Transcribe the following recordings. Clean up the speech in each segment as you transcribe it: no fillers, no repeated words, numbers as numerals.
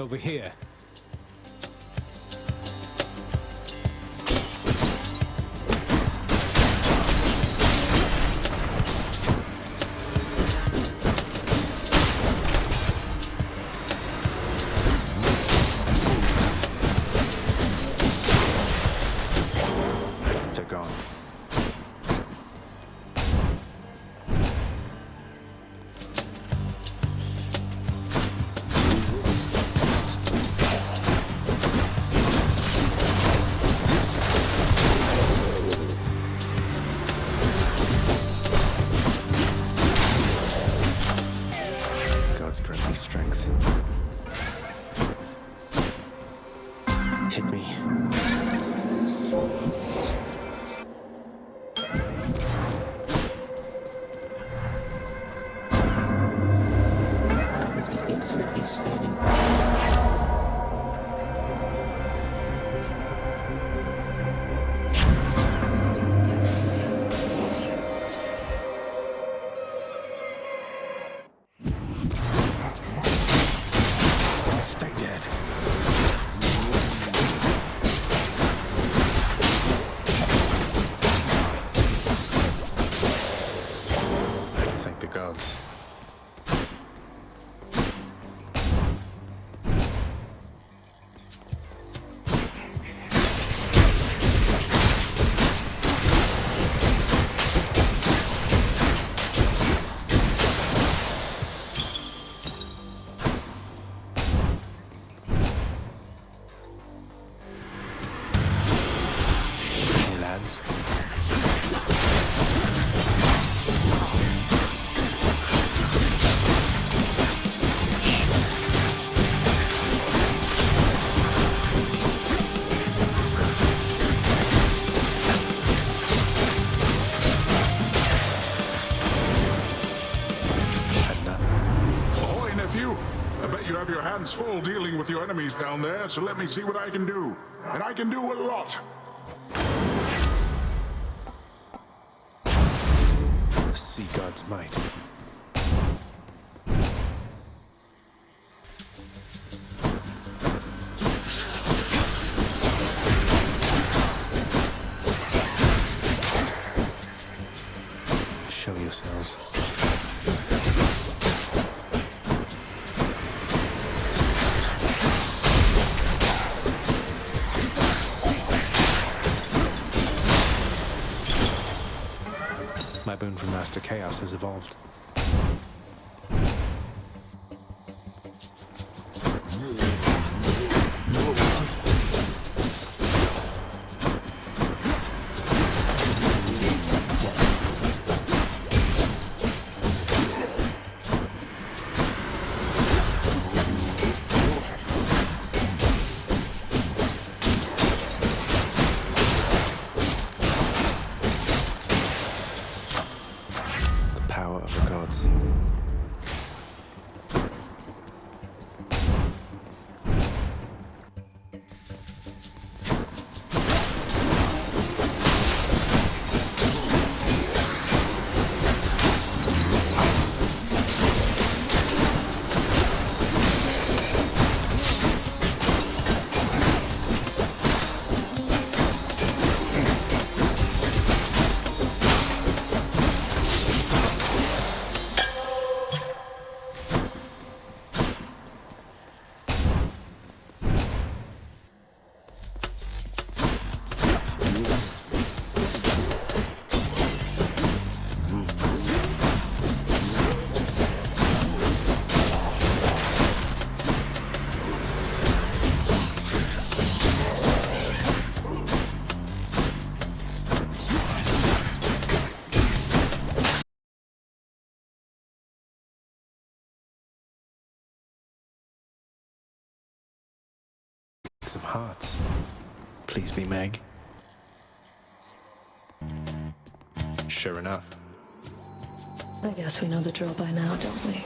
Over here. They're gone. God's grant me strength. Hit me. With the infinitely standing. Stay dead. Thank the gods. Hey, lads. Had none. Ahoy, nephew! I bet you have your hands full dealing with your enemies down there, so let me see what I can do. And I can do a lot. The sea god's might. Show yourselves. My boon from Master Chaos has evolved. The power of the gods. Some hearts. Please be Meg. Sure enough. I guess we know the drill by now, don't we?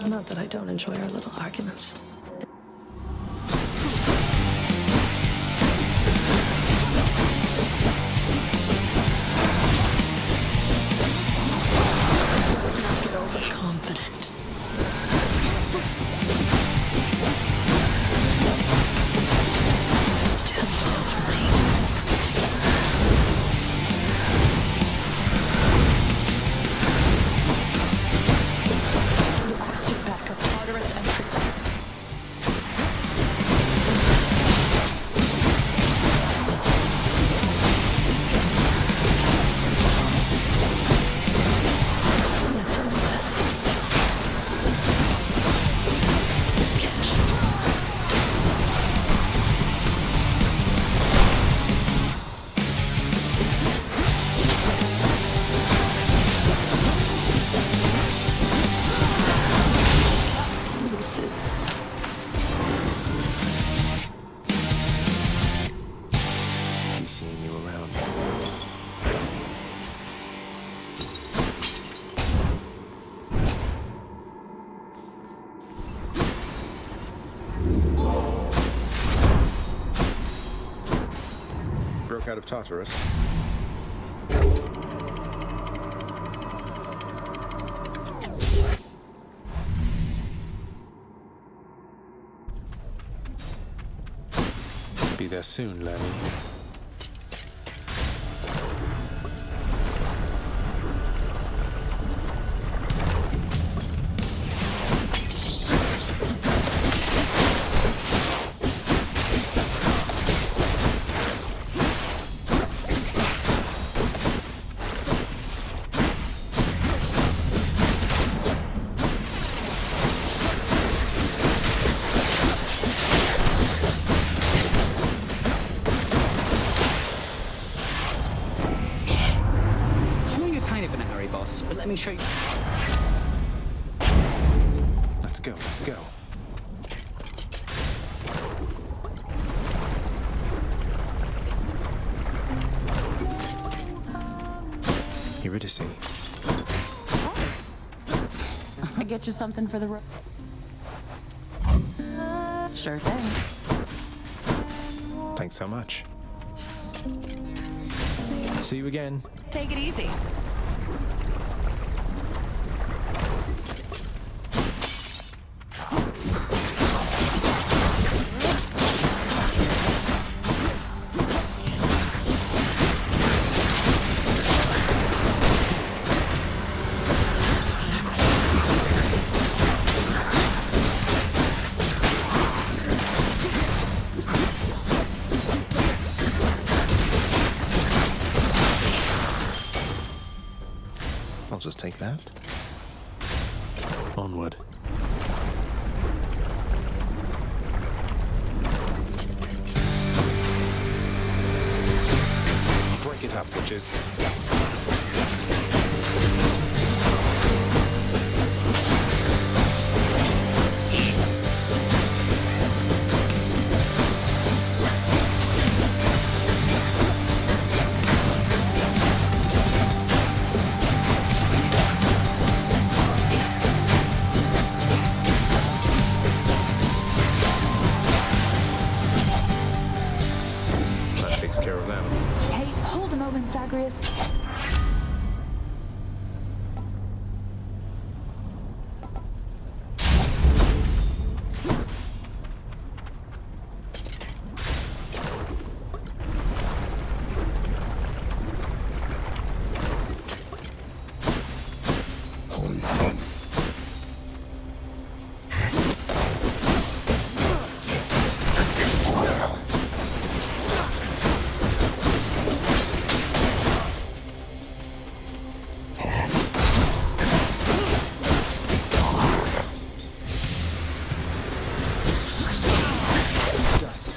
Not that I don't enjoy our little arguments. Let's not get overconfident. back out of Tartarus. Be there soon, Lenny. But let me show you. Let's go, let's go. Eurydice. I get you something for the road. Sure thing. Thanks so much. See you again. Take it easy. I'll just take that. Onward. Break it up, witches. Takes care of them. Hey, hold a moment, Zagreus. Dust.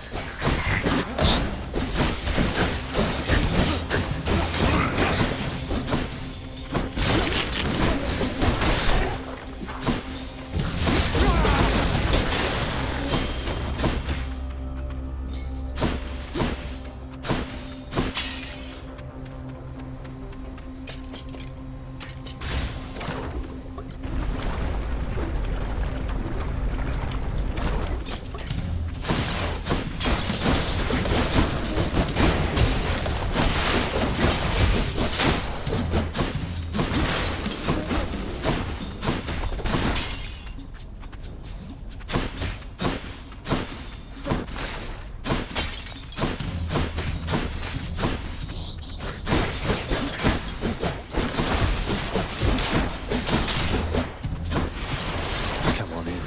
Come on in.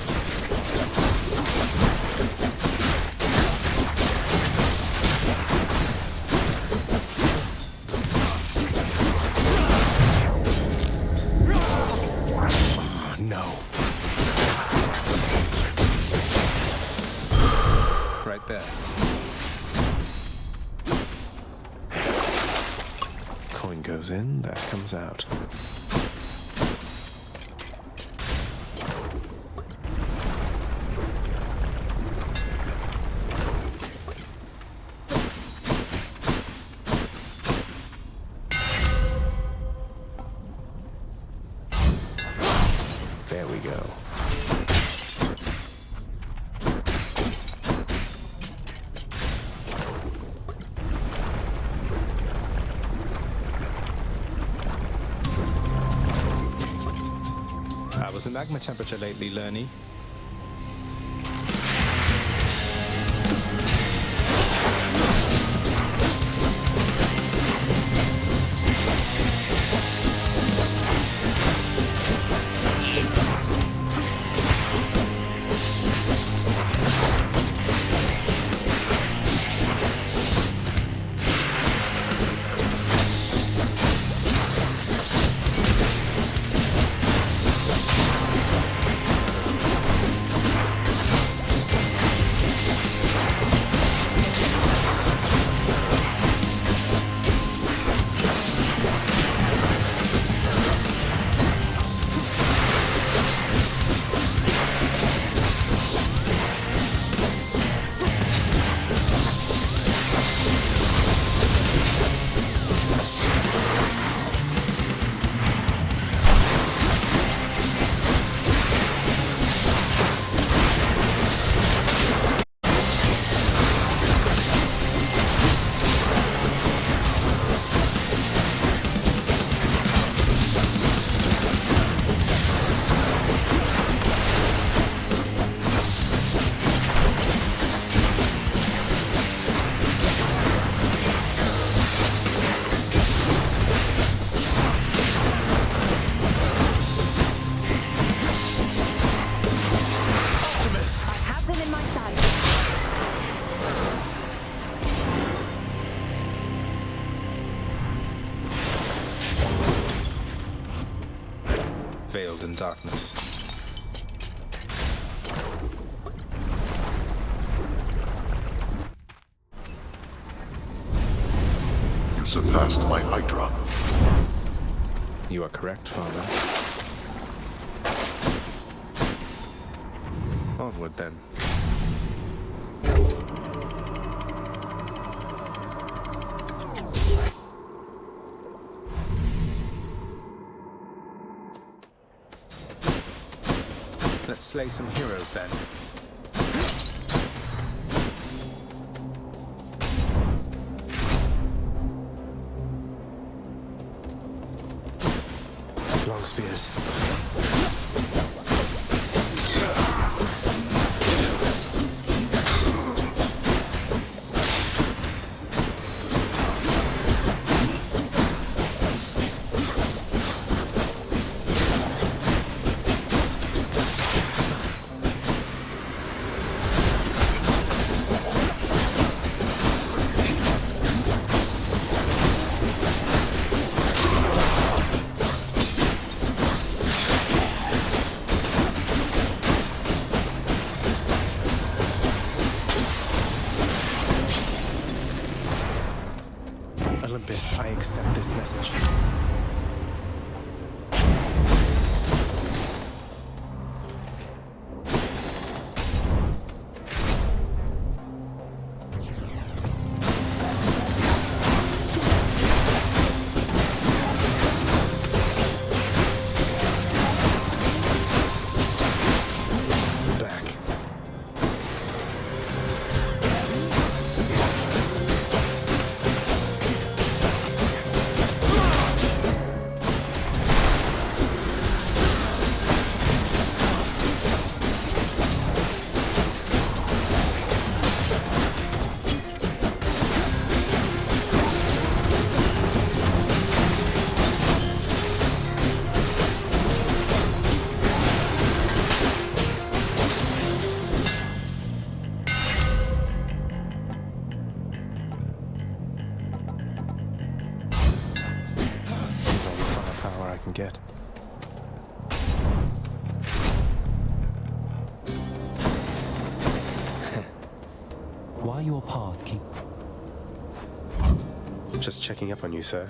Oh, no. Right there. Coin goes in, that comes out. There we go. How's the magma temperature lately, Lerny? Veiled in darkness. You surpassed my Hydra. You are correct, Father. Onward, then. Let's slay some heroes, then. Long spears. Olympus, I accept this message. Get. Why your path keep... Just checking up on you, sir.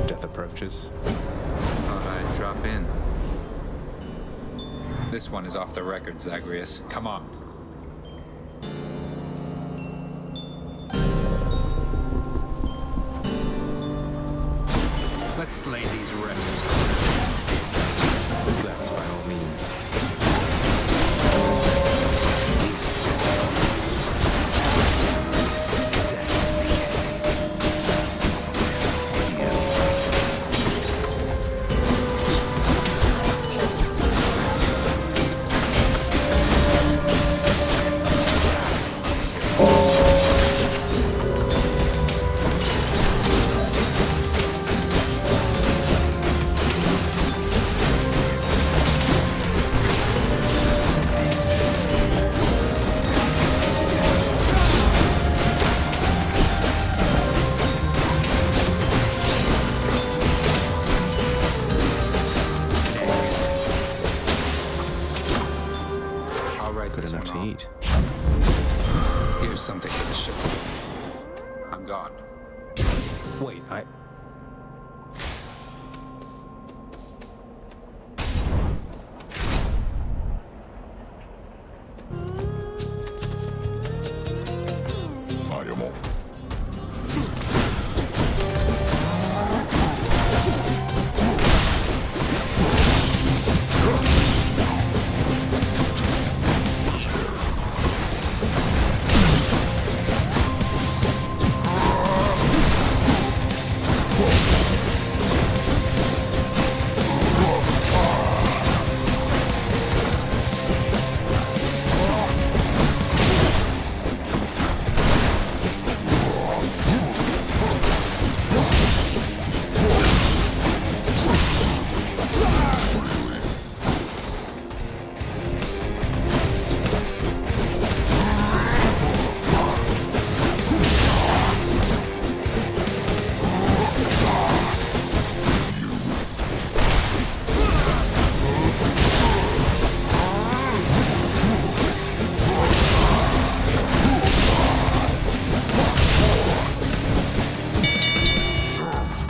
Death approaches. Thought I'd drop in. This one is off the record, Zagreus. Come on. Let's slay these rebels. That's by all means. good enough to eat. Here's something for the ship. I'm gone. Wait, I am all.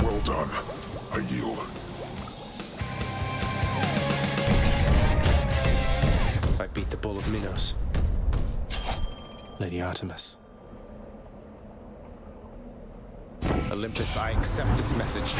Well done. I yield. I beat the Bull of Minos. Lady Artemis. Olympus, I accept this message.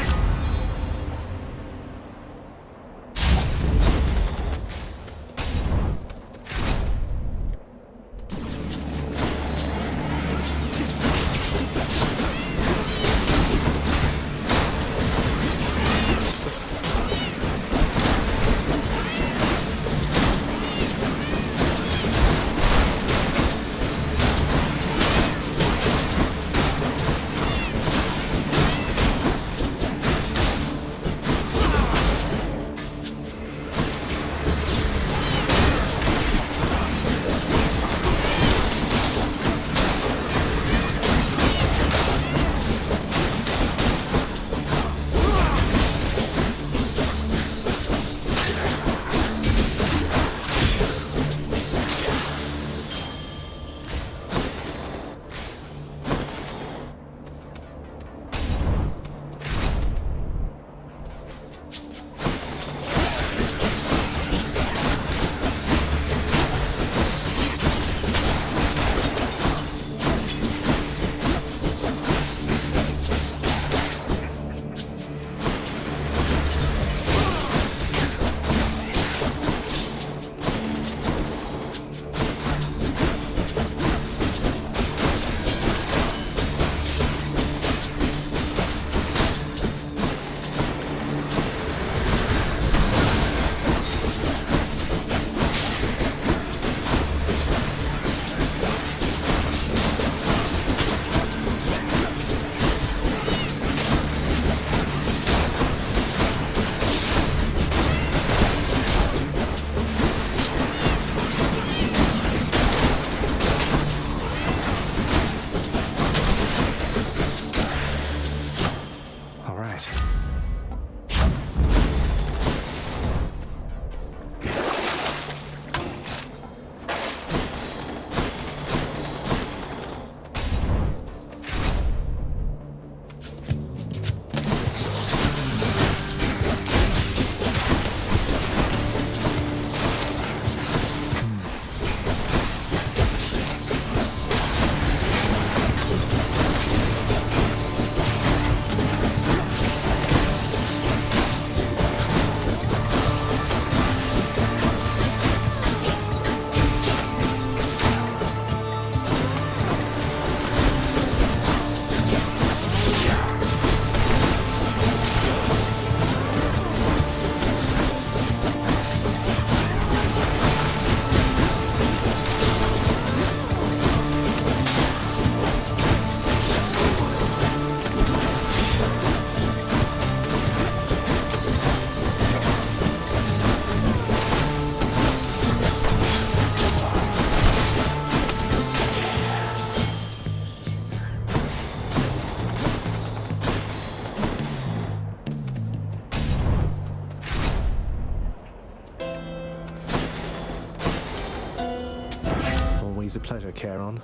Always a pleasure, Charon.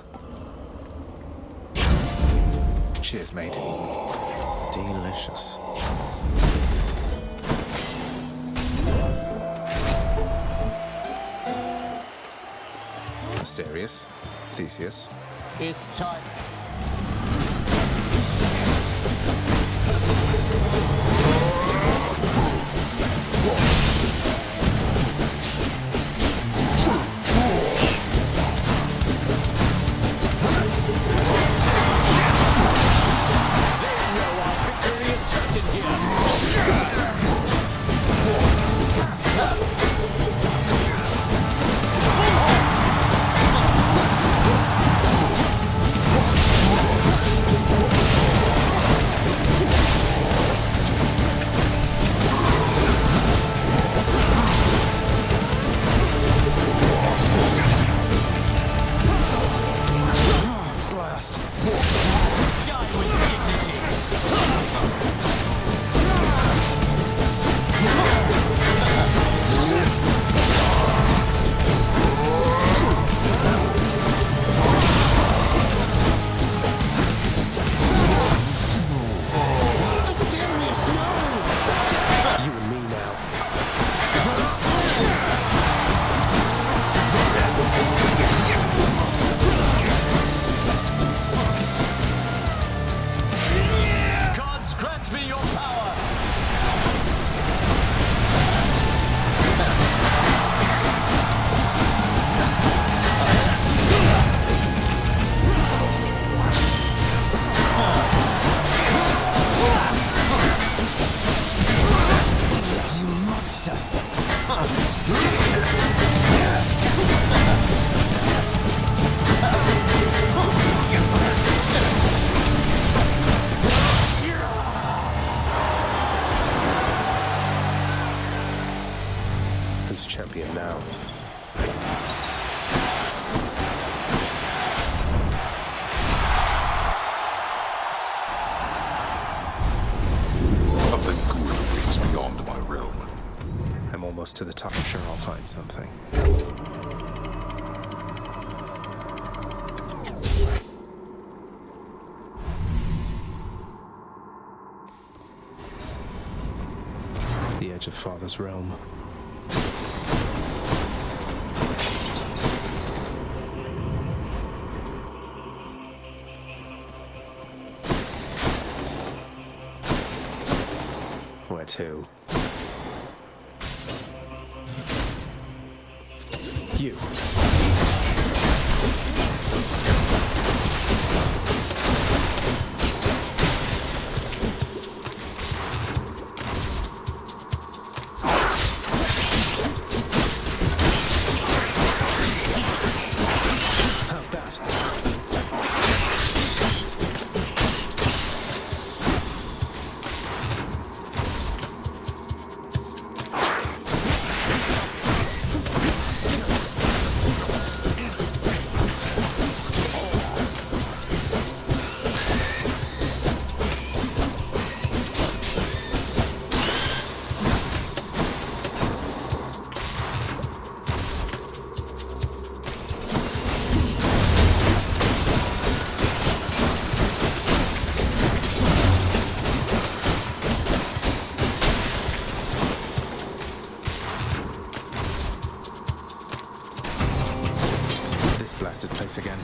Cheers, mate. Delicious. Asterius, Theseus. It's time. Who's champion now? Nothing good awaits beyond my realm. I'm almost to the top. I'm sure I'll find something. The edge of Father's realm. Where to? You. How's that? This blasted place again.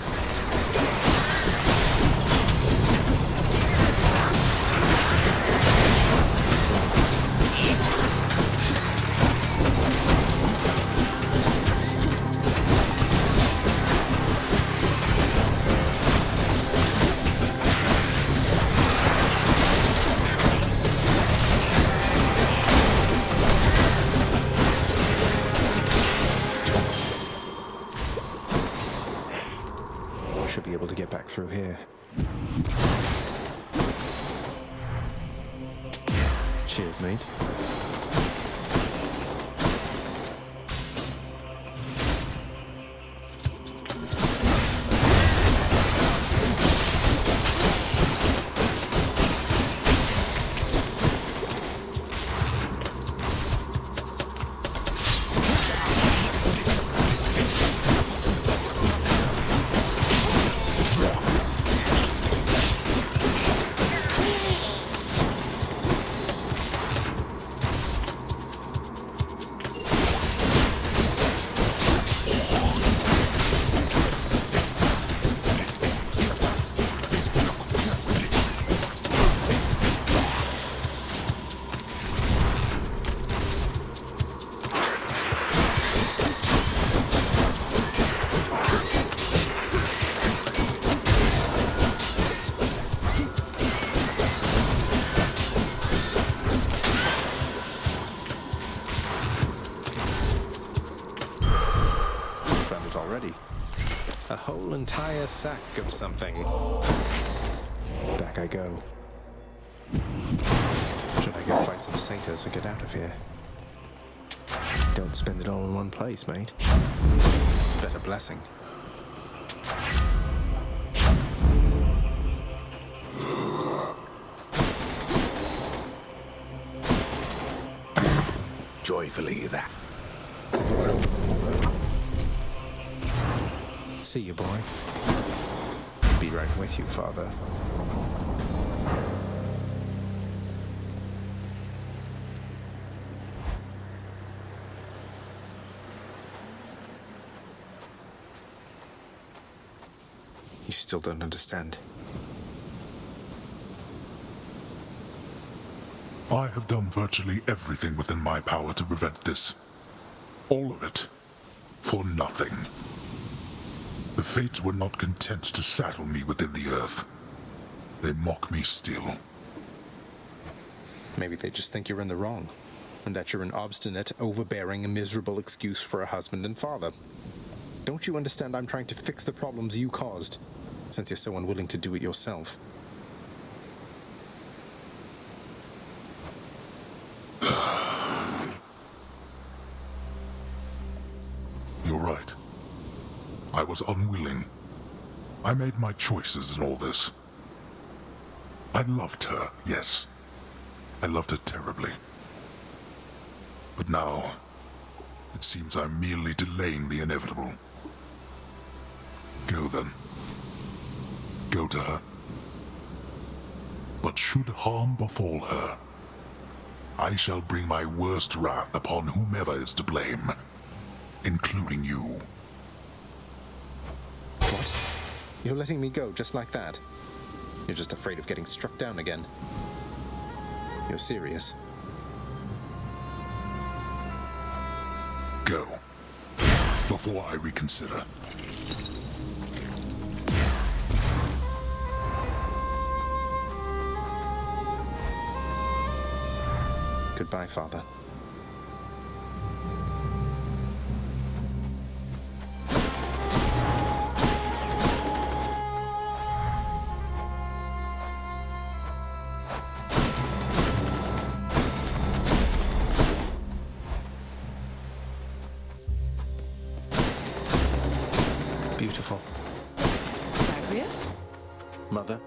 Should be able to get back through here. Cheers, mate. already. A whole entire sack of something. Back I go. Should I go fight some satyrs and get out of here? Don't spend it all in one place, mate. Better blessing. Joyfully that. See you, boy. Be right with you, father. You still don't understand. I have done virtually everything within my power to prevent this. All of it. For nothing. The Fates were not content to saddle me within the earth. They mock me still. Maybe they just think you're in the wrong, and that you're an obstinate, overbearing, and miserable excuse for a husband and father. Don't you understand I'm trying to fix the problems you caused, since you're so unwilling to do it yourself? You're right. I was unwilling. I made my choices in all this. I loved her, yes. I loved her terribly. But now, it seems I'm merely delaying the inevitable. Go then. Go to her. But should harm befall her, I shall bring my worst wrath upon whomever is to blame, including you. What? You're letting me go just like that? You're just afraid of getting struck down again. You're serious? Go. Before I reconsider. Goodbye, Father. Beautiful. Zagreus? Mother?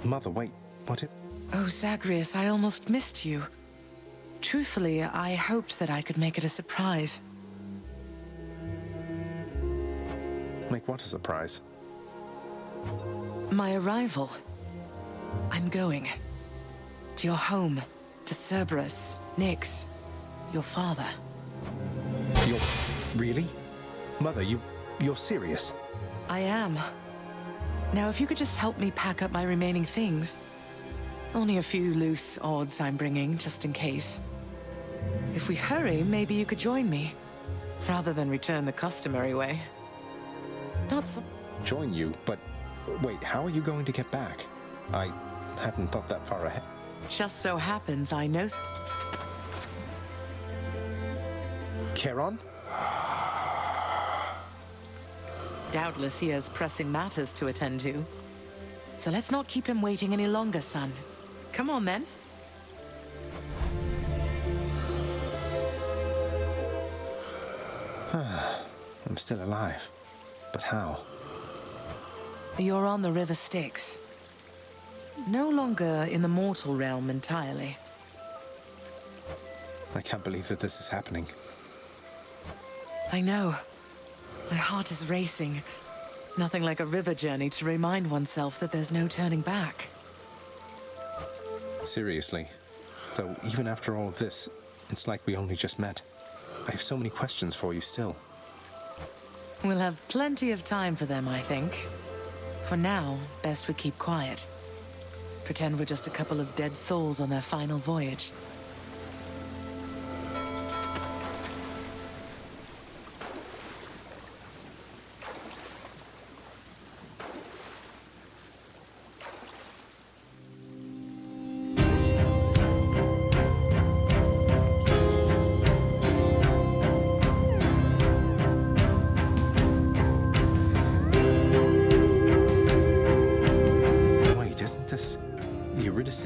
Mother, wait. What? Oh, Zagreus, I almost missed you. Truthfully, I hoped that I could make it a surprise. Make what a surprise? My arrival. I'm going. To your home. To Cerberus. Nyx. Your father. You're... really? Mother, you're serious? I am. Now, if you could just help me pack up my remaining things. Only a few loose odds I'm bringing, just in case. If we hurry, maybe you could join me. Rather than return the customary way. Not so... Join you? But... wait, how are you going to get back? I hadn't thought that far ahead. Just so happens I know... Charon? Doubtless he has pressing matters to attend to. So let's not keep him waiting any longer, son. Come on, then. I'm still alive. But how? You're on the River Styx. No longer in the mortal realm entirely. I can't believe that this is happening. I know. My heart is racing. Nothing like a river journey to remind oneself that there's no turning back. Seriously. Though, even after all of this, it's like we only just met. I have so many questions for you still. We'll have plenty of time for them, I think. For now, best we keep quiet. Pretend we're just a couple of dead souls on their final voyage.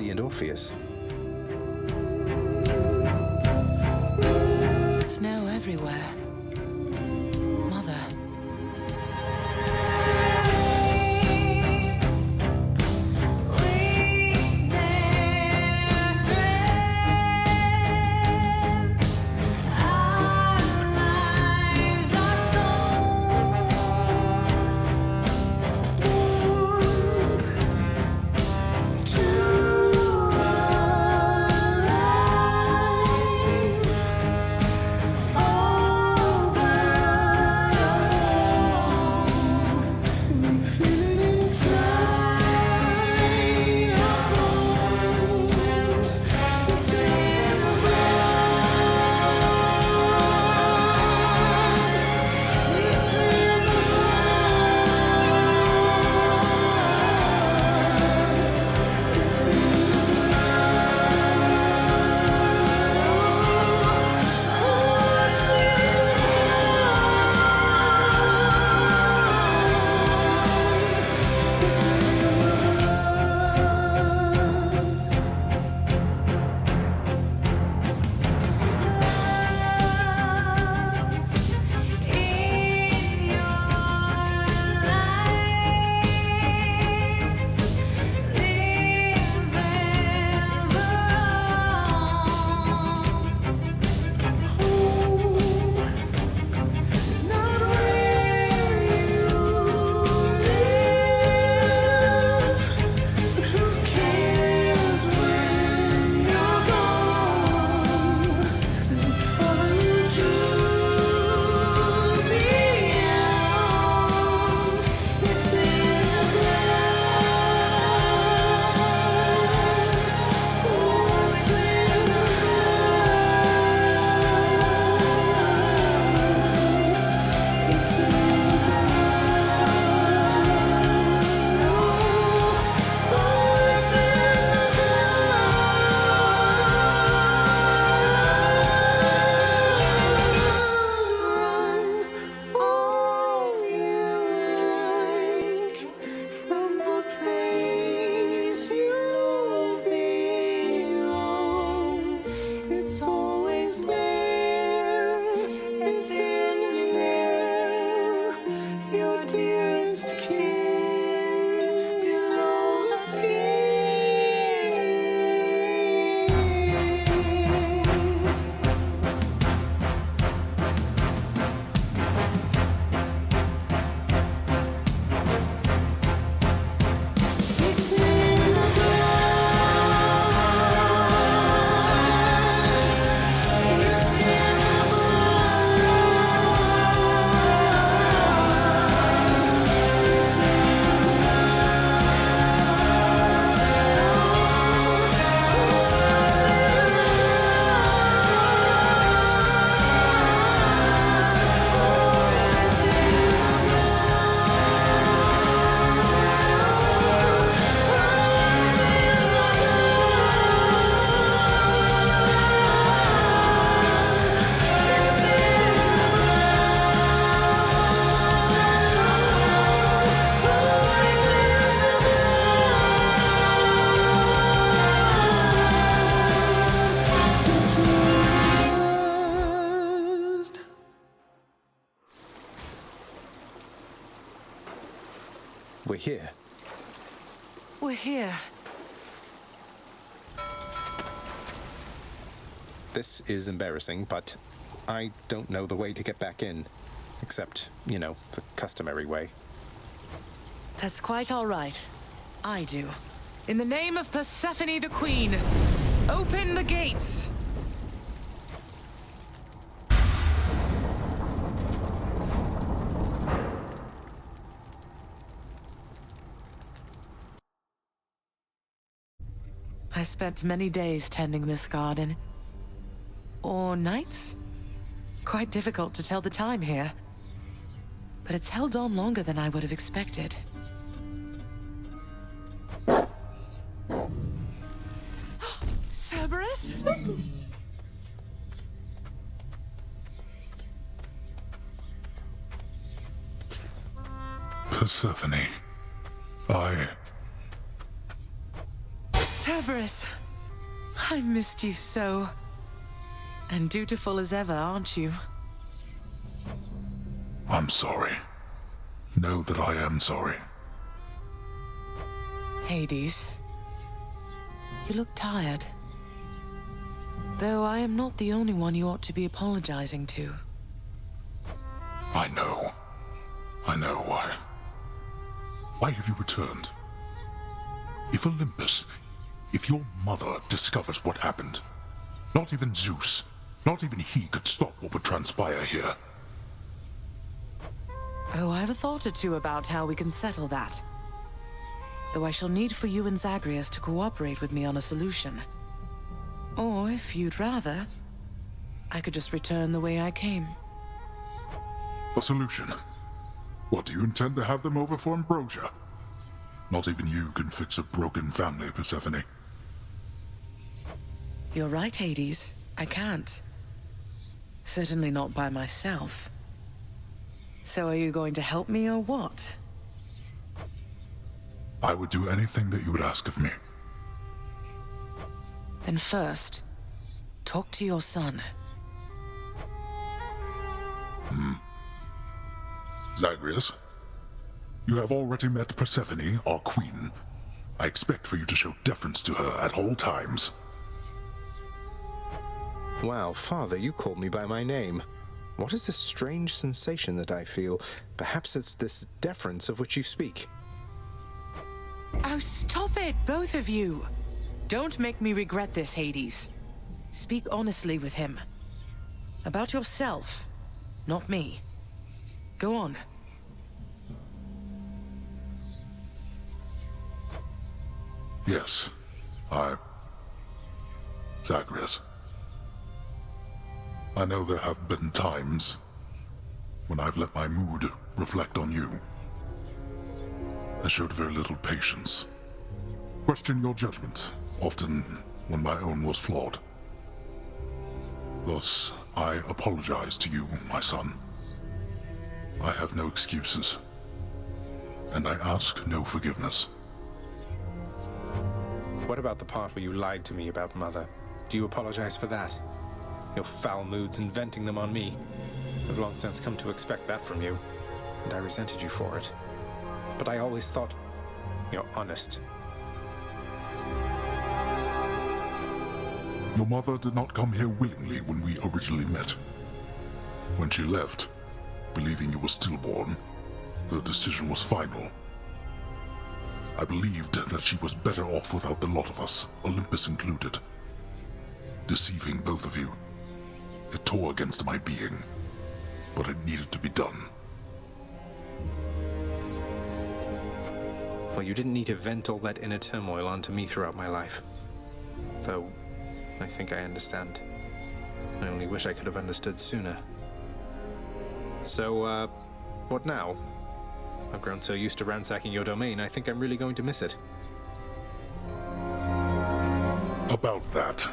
Eurydice and Orpheus. Snow everywhere. Mother. We're here. We're here. This is embarrassing, but I don't know the way to get back in. Except, you know, the customary way. That's quite all right. I do. In the name of Persephone the Queen, open the gates! I spent many days tending this garden. Or nights? Quite difficult to tell the time here. But it's held on longer than I would have expected. Cerberus? Persephone. Cerberus, I missed you so. And dutiful as ever, aren't you? I'm sorry. Know that I am sorry. Hades, you look tired. Though I am not the only one you ought to be apologizing to. I know. I know why. Why have you returned? If Olympus, if your mother discovers what happened, not even Zeus, not even he could stop what would transpire here. Oh, I have a thought or two about how we can settle that. Though I shall need for you and Zagreus to cooperate with me on a solution. Or, if you'd rather, I could just return the way I came. A solution? What, do you intend to have them over for ambrosia? Not even you can fix a broken family, Persephone. You're right, Hades. I can't. Certainly not by myself. So are you going to help me or what? I would do anything that you would ask of me. Then first, talk to your son. Zagreus, you have already met Persephone, our queen. I expect for you to show deference to her at all times. Wow, Father, you called me by my name. What is this strange sensation that I feel? Perhaps it's this deference of which you speak. Oh, stop it, both of you! Don't make me regret this, Hades. Speak honestly with him. About yourself, not me. Go on. Yes, Zagreus. I know there have been times when I've let my mood reflect on you. I showed very little patience. Questioned your judgment, often when my own was flawed. Thus, I apologize to you, my son. I have no excuses, and I ask no forgiveness. What about the part where you lied to me about Mother? Do you apologize for that? Your foul moods and venting them on me. I've long since come to expect that from you, and I resented you for it. But I always thought you're honest. Your mother did not come here willingly when we originally met. When she left, believing you were stillborn, her decision was final. I believed that she was better off without the lot of us, Olympus included. Deceiving both of you. It tore against my being, but it needed to be done. Well, you didn't need to vent all that inner turmoil onto me throughout my life. Though, I think I understand. I only wish I could have understood sooner. So, what now? I've grown so used to ransacking your domain, I think I'm really going to miss it. About that.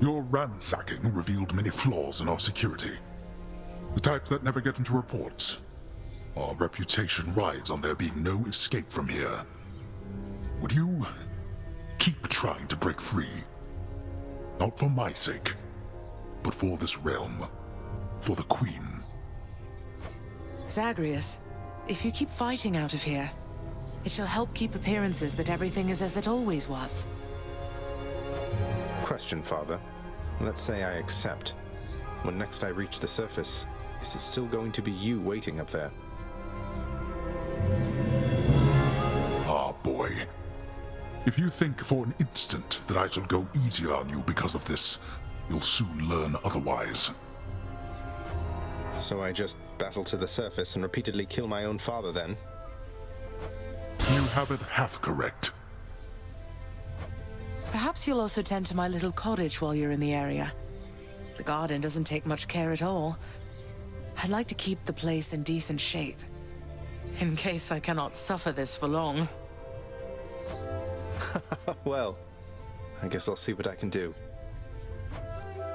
Your ransacking revealed many flaws in our security. The types that never get into reports. Our reputation rides on there being no escape from here. Would you keep trying to break free? Not for my sake, but for this realm. For the Queen. Zagreus, if you keep fighting out of here, it shall help keep appearances that everything is as it always was. Question, Father. Let's say I accept. When next I reach the surface, is it still going to be you waiting up there? Ah, boy. If you think for an instant that I shall go easier on you because of this, you'll soon learn otherwise. So I just battle to the surface and repeatedly kill my own father then? You have it half correct. Perhaps you'll also tend to my little cottage while you're in the area. The garden doesn't take much care at all. I'd like to keep the place in decent shape, in case I cannot suffer this for long. Well, I guess I'll see what I can do.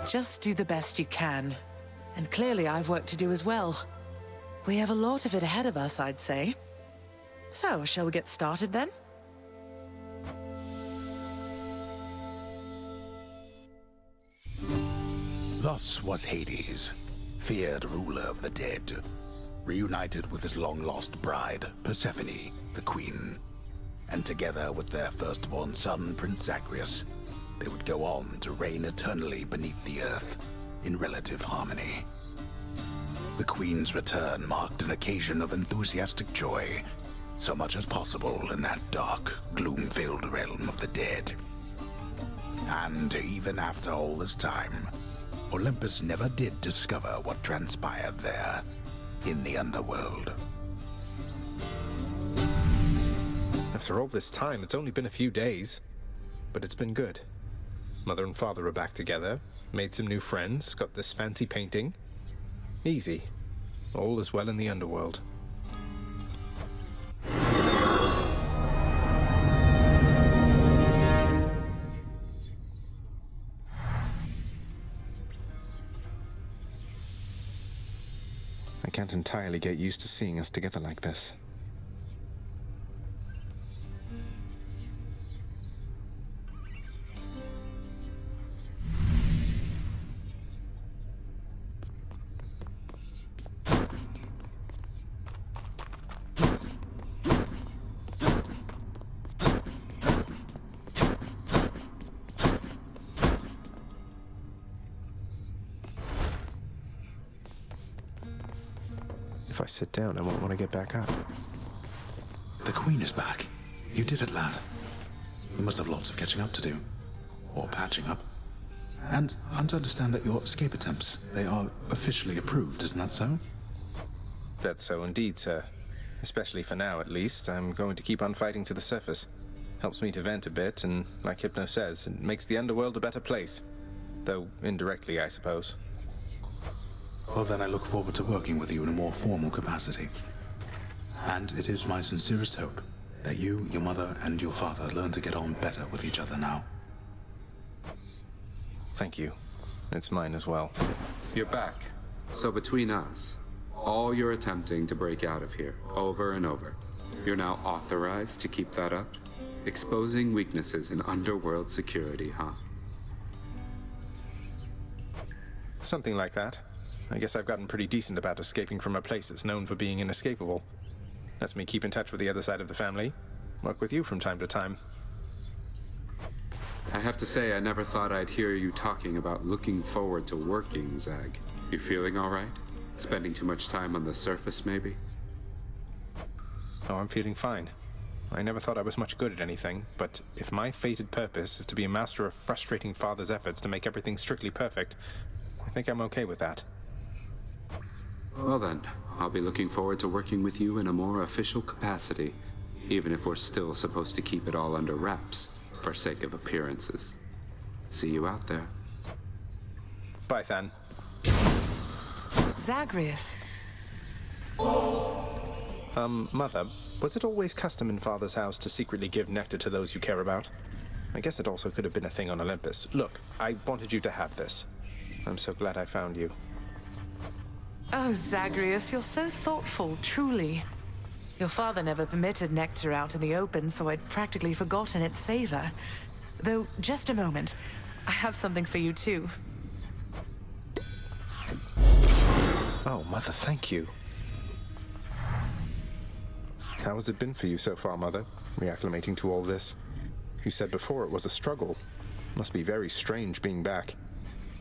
Just do the best you can. And clearly I've work to do as well. We have a lot of it ahead of us, I'd say. So, shall we get started then? Thus was Hades, feared ruler of the dead, reunited with his long-lost bride, Persephone, the queen. And together with their firstborn son, Prince Zagreus, they would go on to reign eternally beneath the earth, in relative harmony. The queen's return marked an occasion of enthusiastic joy, so much as possible in that dark, gloom-filled realm of the dead. And even after all this time, Olympus never did discover what transpired there, in the underworld. After all this time, it's only been a few days. But it's been good. Mother and father are back together, made some new friends, got this fancy painting. Easy. All is well in the underworld. I can't entirely get used to seeing us together like this. If I sit down, I won't want to get back up. The queen is back. You did it, lad. You must have lots of catching up to do. Or patching up. And I'm to understand that your escape attempts, they are officially approved, isn't that so? That's so indeed, sir. Especially for now, at least. I'm going to keep on fighting to the surface. Helps me to vent a bit, and like Hypno says, it makes the underworld a better place. Though indirectly, I suppose. Well, then I look forward to working with you in a more formal capacity. And it is my sincerest hope that you, your mother, and your father learn to get on better with each other now. Thank you. It's mine as well. You're back. So between us, all you're attempting to break out of here, over and over, you're now authorized to keep that up? Exposing weaknesses in underworld security, huh? Something like that. I guess I've gotten pretty decent about escaping from a place that's known for being inescapable. Lets me keep in touch with the other side of the family. Work with you from time to time. I have to say, I never thought I'd hear you talking about looking forward to working, Zag. You feeling all right? Spending too much time on the surface, maybe? Oh, I'm feeling fine. I never thought I was much good at anything, but if my fated purpose is to be a master of frustrating father's efforts to make everything strictly perfect, I think I'm okay with that. Well then, I'll be looking forward to working with you in a more official capacity, even if we're still supposed to keep it all under wraps, for sake of appearances. See you out there. Bye, Than. Zagreus. Mother, was it always custom in Father's house to secretly give nectar to those you care about? I guess it also could have been a thing on Olympus. Look, I wanted you to have this. I'm so glad I found you. Oh, Zagreus, you're so thoughtful, truly. Your father never permitted nectar out in the open, so I'd practically forgotten its savor. Though, just a moment. I have something for you, too. Oh, Mother, thank you. How has it been for you so far, Mother? Reacclimating to all this? You said before it was a struggle. Must be very strange being back.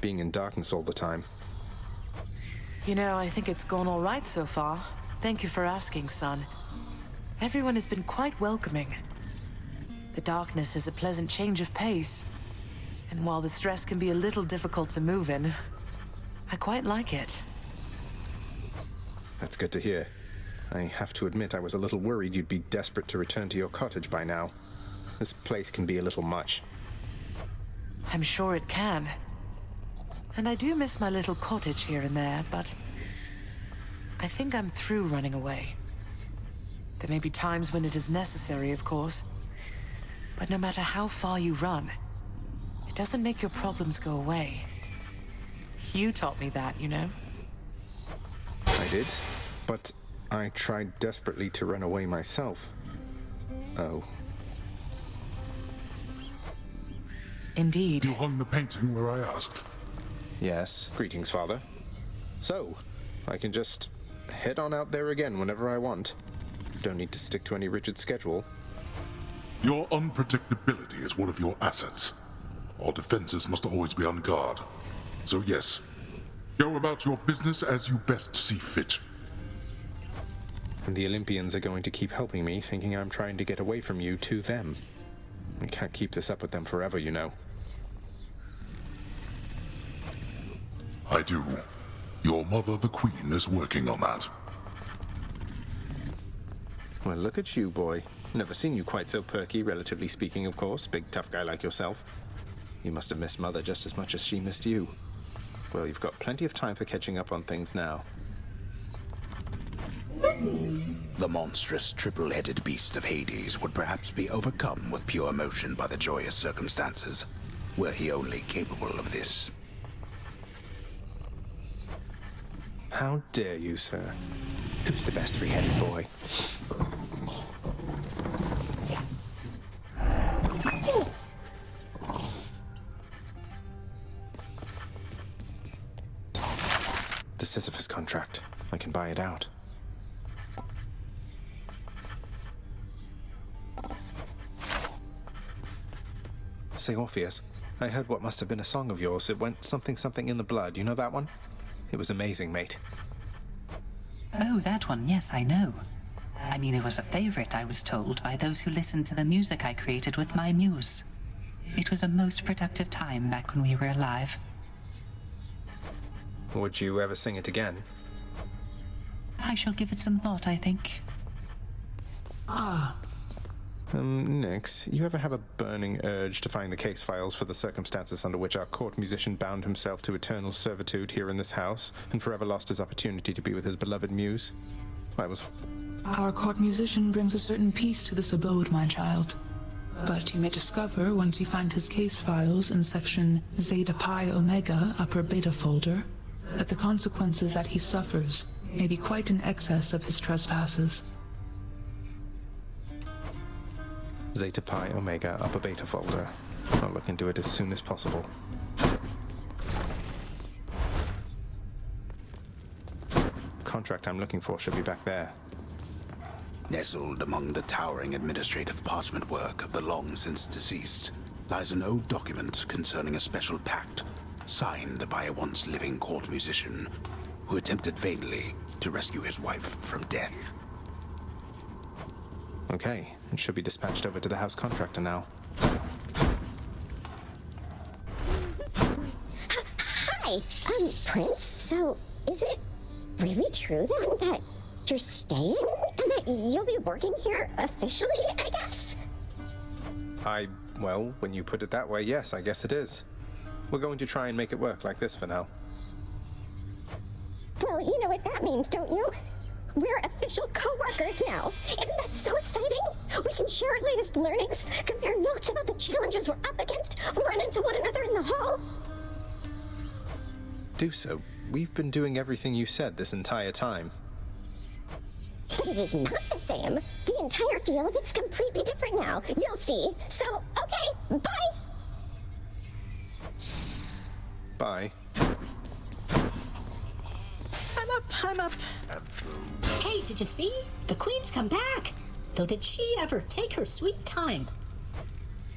Being in darkness all the time. You know, I think it's gone all right so far. Thank you for asking, son. Everyone has been quite welcoming. The darkness is a pleasant change of pace. And while the stress can be a little difficult to move in, I quite like it. That's good to hear. I have to admit I was a little worried you'd be desperate to return to your cottage by now. This place can be a little much. I'm sure it can. And I do miss my little cottage here and there, but I think I'm through running away. There may be times when it is necessary, of course. But no matter how far you run, it doesn't make your problems go away. You taught me that, you know? I did, but I tried desperately to run away myself. Oh. Indeed. You hung the painting where I asked. Yes. Greetings, Father. So, I can just head on out there again whenever I want. Don't need to stick to any rigid schedule. Your unpredictability is one of your assets. Our defenses must always be on guard. So yes, go about your business as you best see fit. And the Olympians are going to keep helping me, thinking I'm trying to get away from you to them. I can't keep this up with them forever, you know. I do. Your mother, the Queen, is working on that. Well, look at you, boy. Never seen you quite so perky, relatively speaking, of course. Big, tough guy like yourself. You must have missed Mother just as much as she missed you. Well, you've got plenty of time for catching up on things now. The monstrous triple-headed beast of Hades would perhaps be overcome with pure emotion by the joyous circumstances, were he only capable of this. How dare you, sir? Who's the best three-headed boy? The Sisyphus contract. I can buy it out. Say, Orpheus, I heard what must have been a song of yours. It went something something in the blood. You know that one? It was amazing, mate. Oh, that one, yes, I know. I mean, it was a favorite, I was told, by those who listened to the music I created with my muse. It was a most productive time back when we were alive. Would you ever sing it again? I shall give it some thought, I think. Nix, you ever have a burning urge to find the case files for the circumstances under which our court musician bound himself to eternal servitude here in this house, and forever lost his opportunity to be with his beloved muse? Our court musician brings a certain peace to this abode, my child. But you may discover, once you find his case files in section Zeta Pi Omega, upper beta folder, that the consequences that he suffers may be quite in excess of his trespasses. Zeta Pi Omega upper beta folder. I'll look into it as soon as possible. Contract I'm looking for should be back there. Nestled among the towering administrative parchment work of the long-since deceased lies an old document concerning a special pact signed by a once-living court musician who attempted vainly to rescue his wife from death. Okay, it should be dispatched over to the house contractor now. Hi, Prince. So, is it really true then that you're staying? And that you'll be working here officially, I guess? Well, when you put it that way, yes, I guess it is. We're going to try and make it work like this for now. Well, you know what that means, don't you? We're official co-workers now. Isn't that so exciting? We can share our latest learnings, compare notes about the challenges we're up against, run into one another in the hall. Do so. We've been doing everything you said this entire time. But it is not the same. The entire feel of it's completely different now. You'll see. So, okay, bye. Bye. I'm up. Hey, did you see? The Queen's come back. Though did she ever take her sweet time?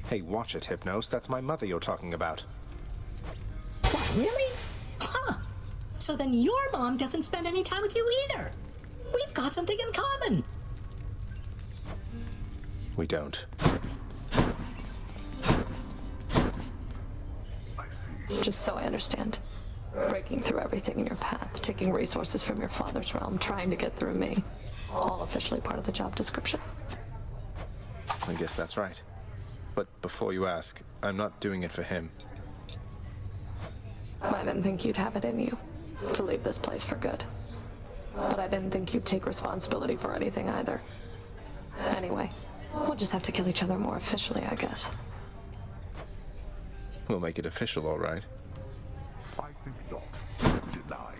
Hey, watch it, Hypnos. That's my mother you're talking about. What, really? Huh. So then your mom doesn't spend any time with you either. We've got something in common. We don't. Just so I understand. Breaking through everything in your path, taking resources from your father's realm, trying to get through me. All officially part of the job description. I guess that's right. But before you ask, I'm not doing it for him. I didn't think you'd have it in you to leave this place for good. But I didn't think you'd take responsibility for anything either. Anyway, we'll just have to kill each other more officially, I guess. We'll make it official, all right. I think not. Denied.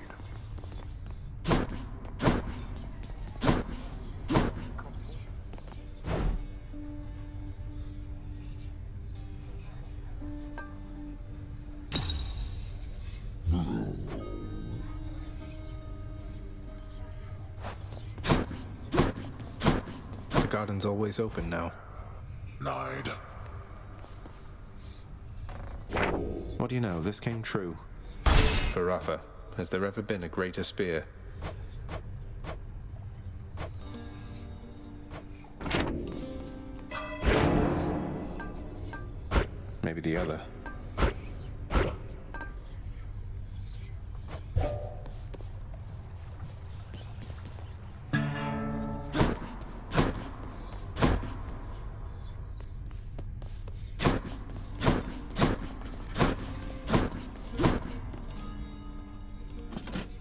The garden's always open now. Nide. What do you know? This came true. Baratha, has there ever been a greater spear? Maybe the other.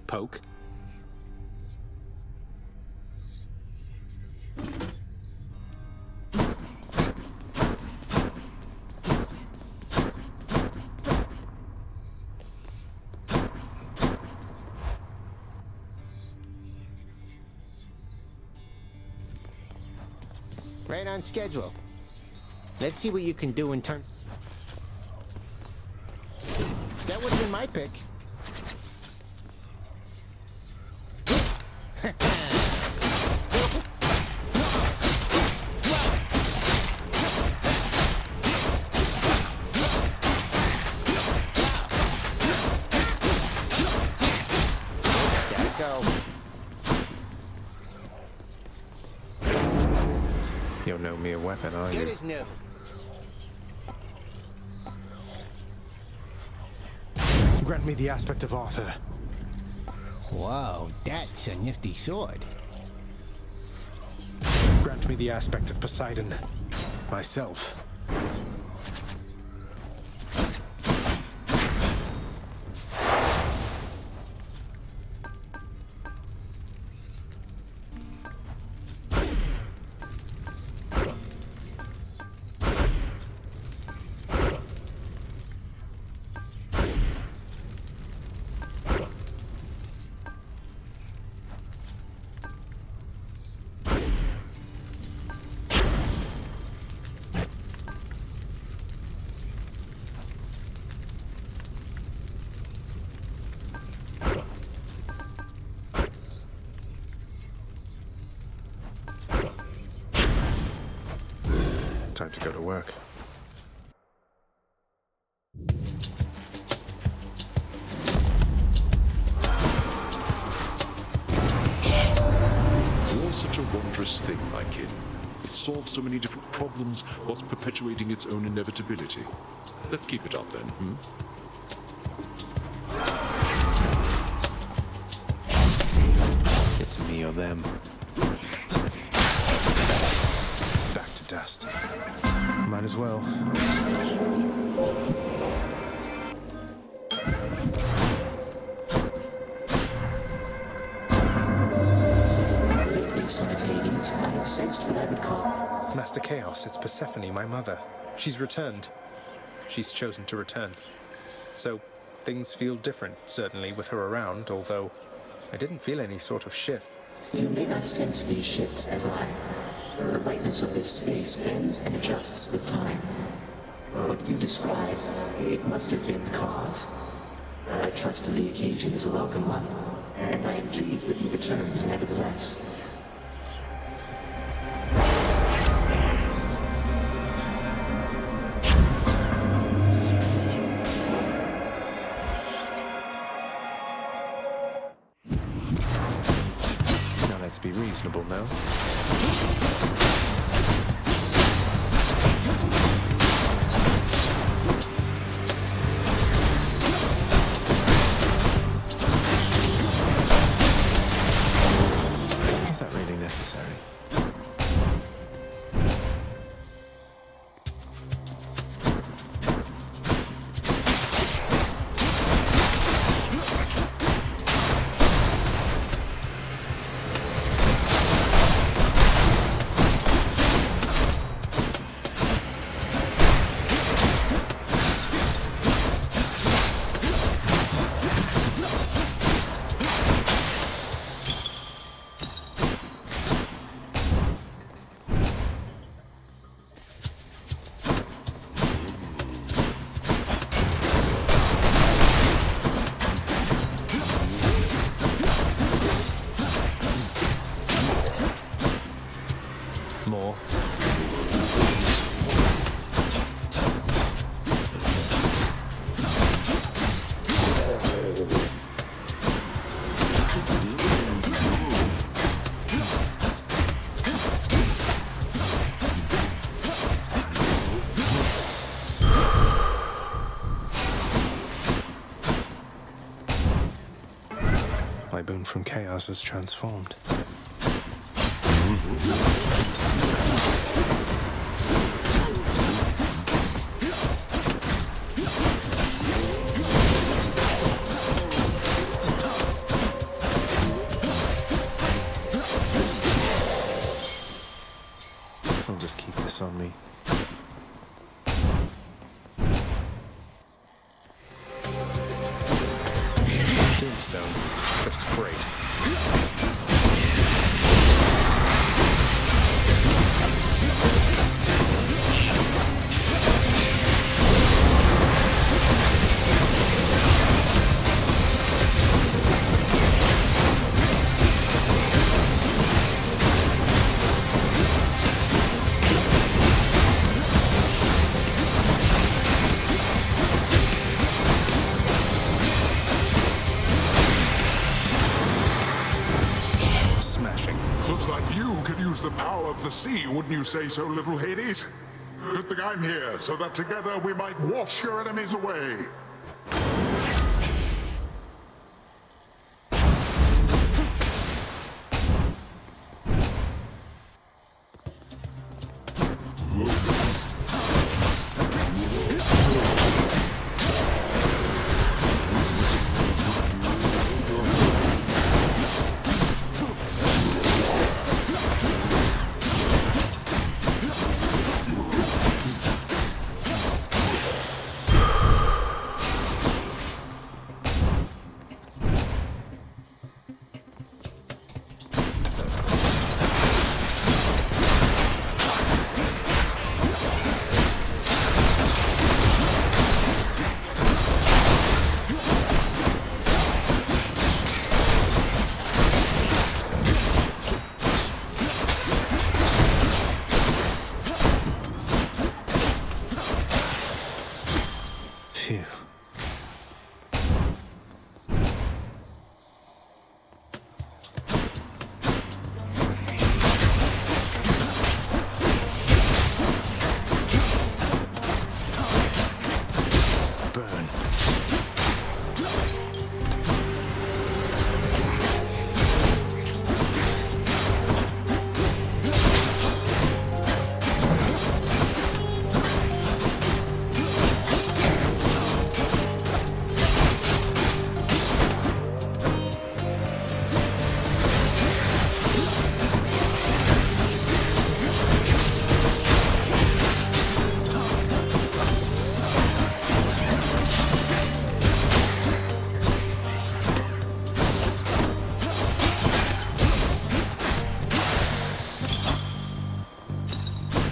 Poke. Right on schedule. Let's see what you can do in turn. That would have been my pick. Gotta go. You're no mere weapon, are you? Good as new. Grant me the aspect of Arthur. Whoa, that's a nifty sword. Grant me the aspect of Poseidon. Myself. Time to go to work. War is such a wondrous thing, my kid. It solves so many different problems whilst perpetuating its own inevitability. Let's keep it up then, It's me or them. Back to dust. Might as well. Son of Hades, I sensed what I would call... Master Chaos, it's Persephone, my mother. She's returned. She's chosen to return. So, things feel different, certainly, with her around, although I didn't feel any sort of shift. You may not sense these shifts as I. The lightness of this space bends and adjusts with time. What you describe, it must have been the cause. I trust the occasion is a welcome one, and I am pleased that you returned nevertheless. Now let's be reasonable now. Is that really necessary? More. My boon from chaos is transformed. I'll just keep this on me. Doomstone. Just great. Looks like you could use the power of the sea, wouldn't you say so, little Hades? Good thing I'm here, so that together we might wash your enemies away. Phew. Burn.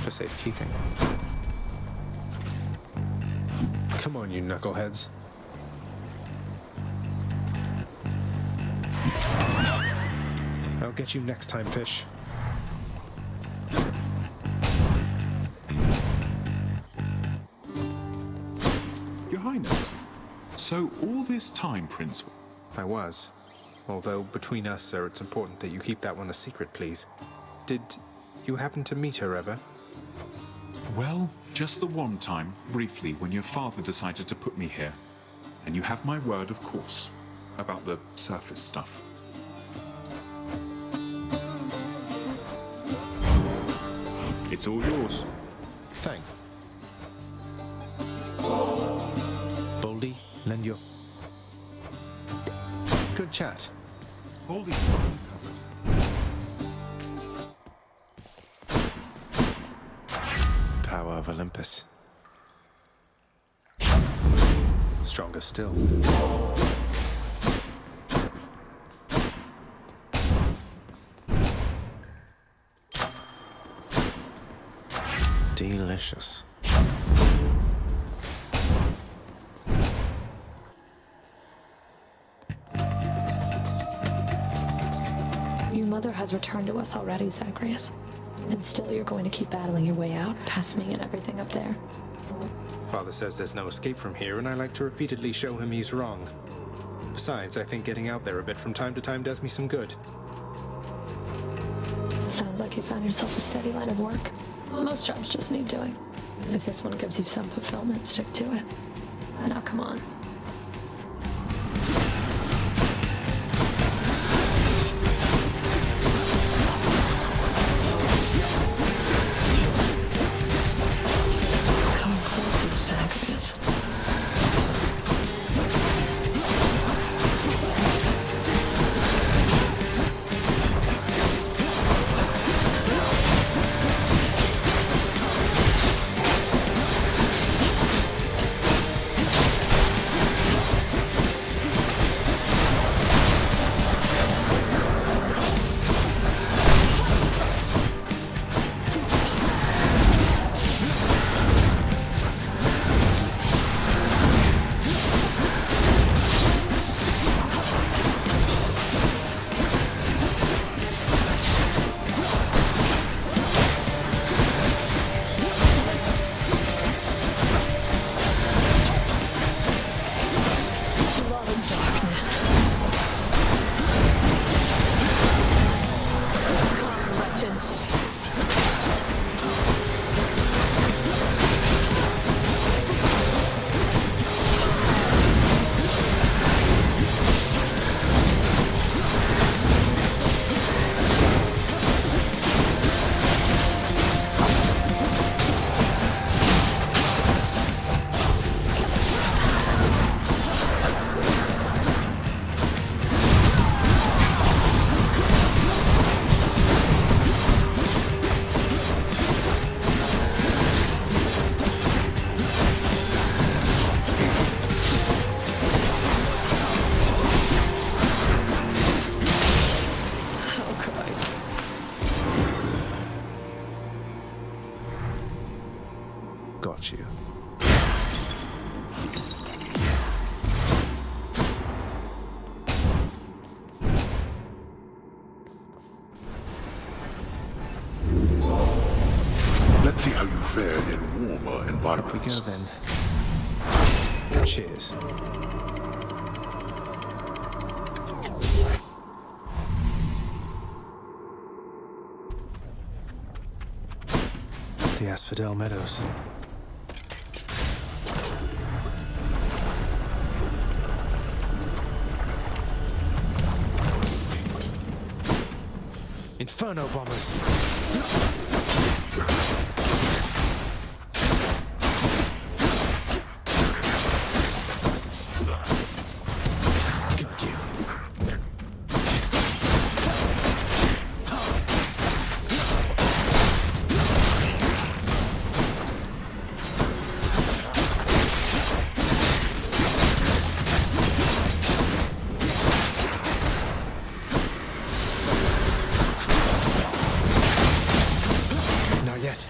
For safekeeping. Come on, you knuckleheads. I'll get you next time, fish. Your Highness, so all this time, Prince... I was. Although, between us, sir, it's important that you keep that one a secret, please. Did you happen to meet her ever? Well, just the one time, briefly, when your father decided to put me here. And you have my word, of course, about the surface stuff. It's all yours. Thanks. Boldy, lend your... Good chat. Holy Power of Olympus. Stronger still. Delicious. Your mother has returned to us already, Zagreus. And still you're going to keep battling your way out, past me and everything up there. Father says there's no escape from here, and I like to repeatedly show him he's wrong. Besides, I think getting out there a bit from time to time does me some good. Sounds like you found yourself a steady line of work. Most jobs just need doing. If this one gives you some fulfillment, stick to it. Now come on. Come closer, Zagreus. Got you. Let's see how you fare in warmer environments. Up we go then. Cheers. The Asphodel Meadows. Inferno bombers! Got you. Not yet.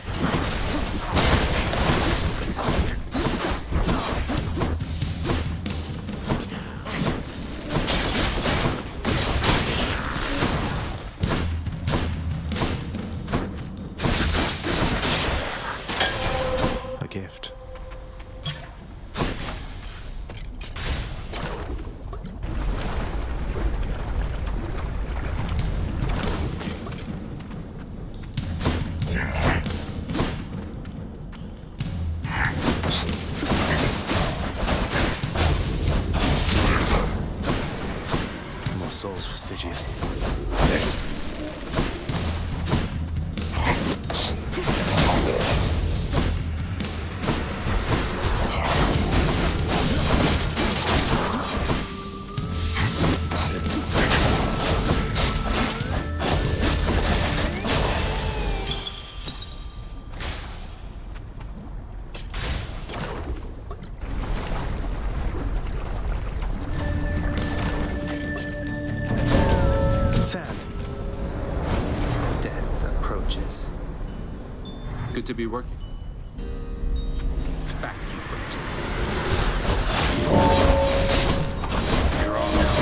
A gift. More souls for Stygius. Death approaches. Good to be working. Back approaches. You're all now.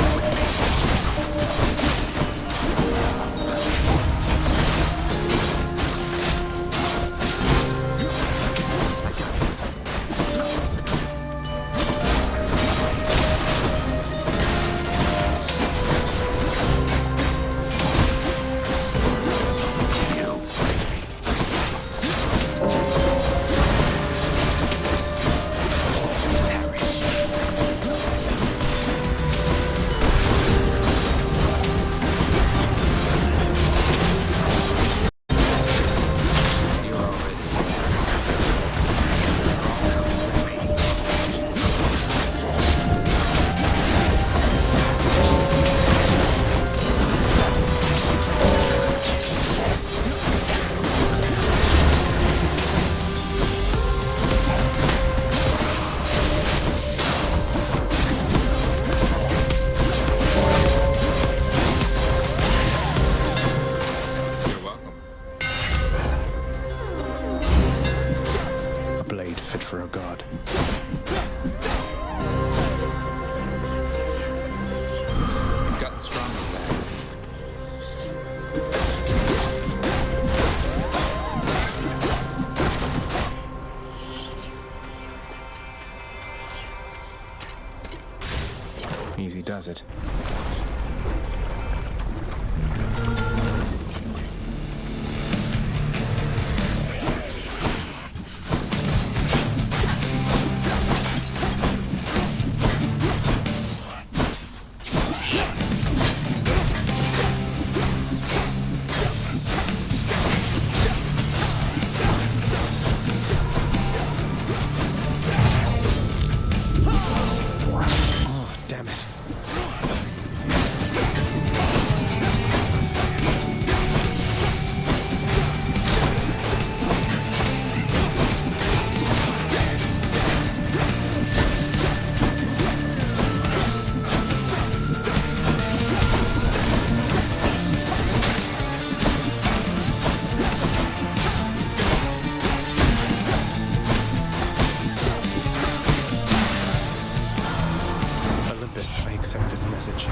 does it. I accept this message.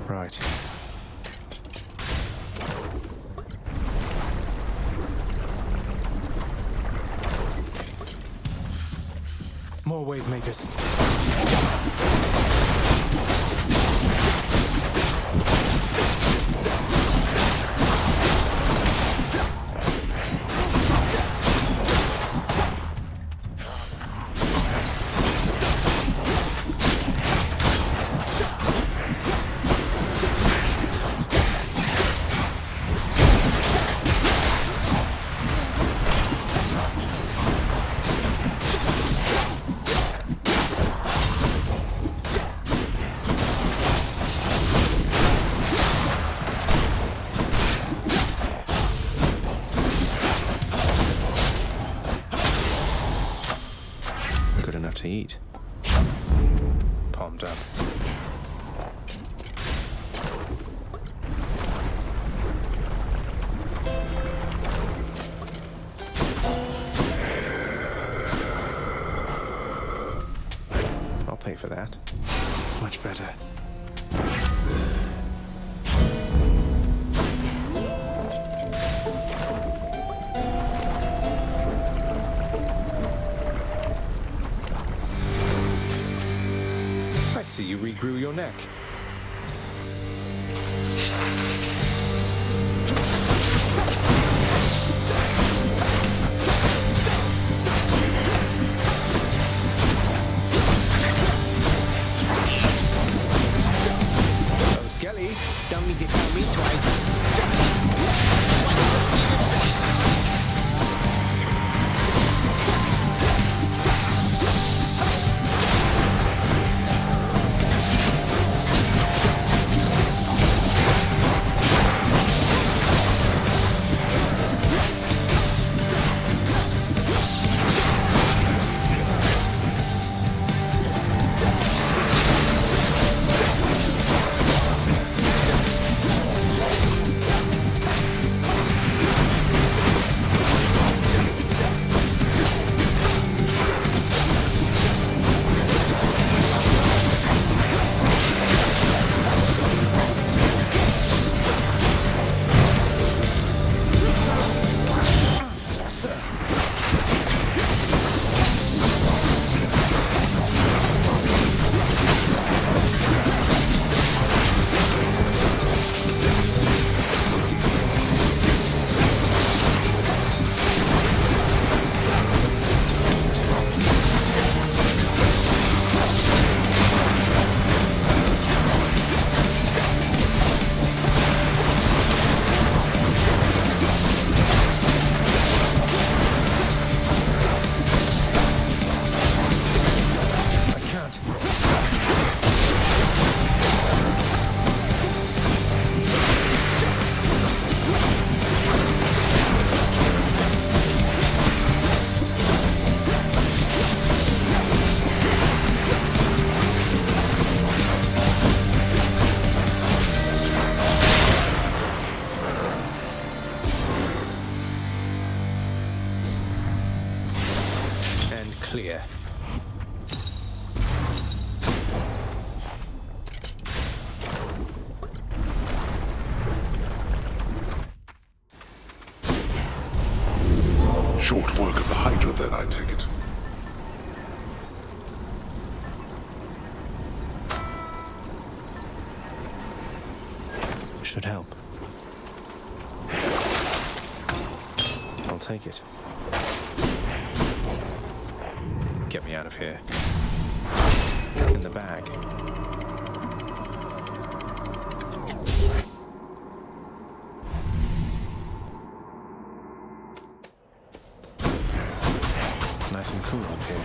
Right. More wave makers. Good enough to eat. Palmed up. I'll pay for that. Much better. I see you regrew your neck. So, Skelly, don't mean to tell me twice. then, I take it. Should help. I'll take it. Get me out of here. In the bag. Nice and cool up here.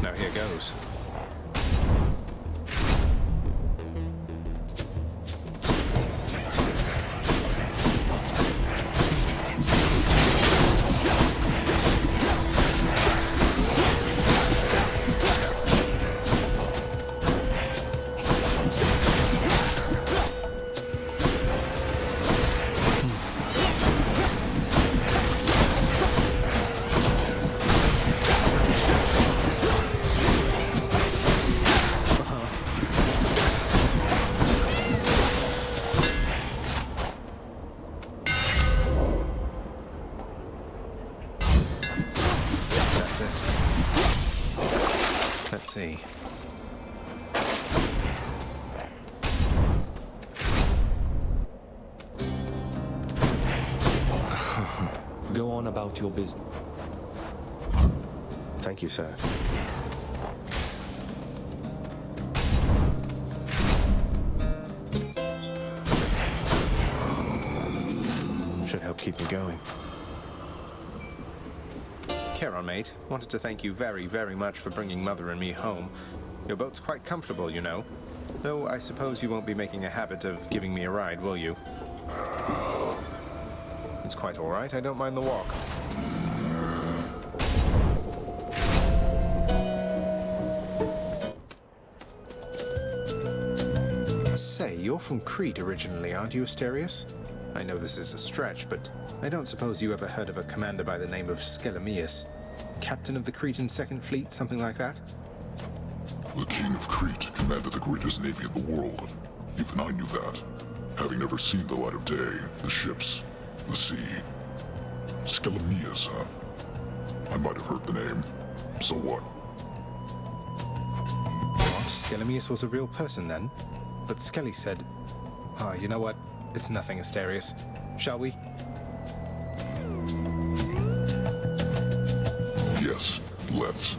Now here goes. That's it. Let's see. Go on about your business. Thank you, sir. Should help keep me going. Charon, mate. Wanted to thank you very, very much for bringing Mother and me home. Your boat's quite comfortable, you know. Though I suppose you won't be making a habit of giving me a ride, will you? It's quite all right. I don't mind the walk. Say, you're from Crete originally, aren't you, Asterius? I know this is a stretch, but I don't suppose you ever heard of a commander by the name of Skelemius? Captain of the Cretan Second Fleet, something like that? The King of Crete commanded the greatest navy in the world. Even I knew that, having never seen the light of day, the ships, the sea. Skelemius, huh? I might have heard the name. So what? What? Skelemius was a real person then? But Skelly said... Ah, you know what? It's nothing, Asterius. Shall we? Yes, let's.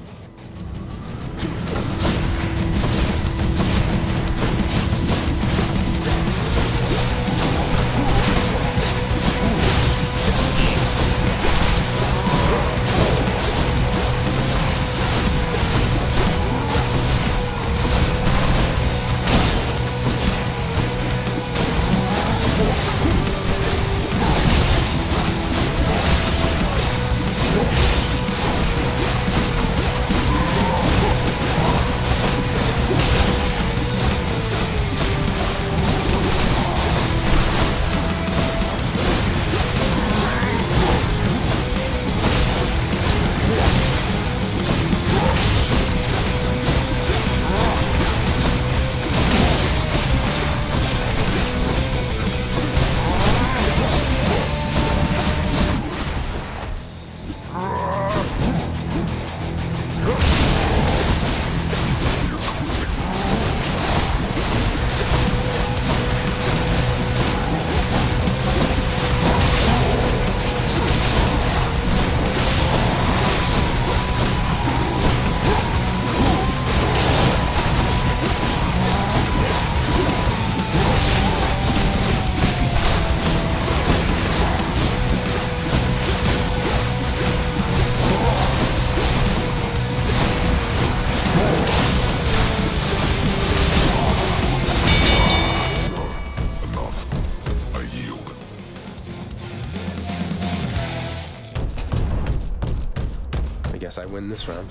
win this round.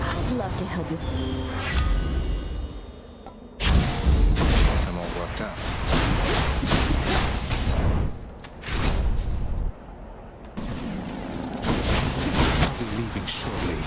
I'd love to help you. I'm all worked up. I'll be leaving shortly.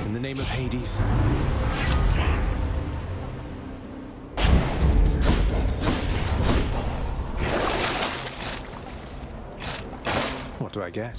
In the name of Hades. What do I get?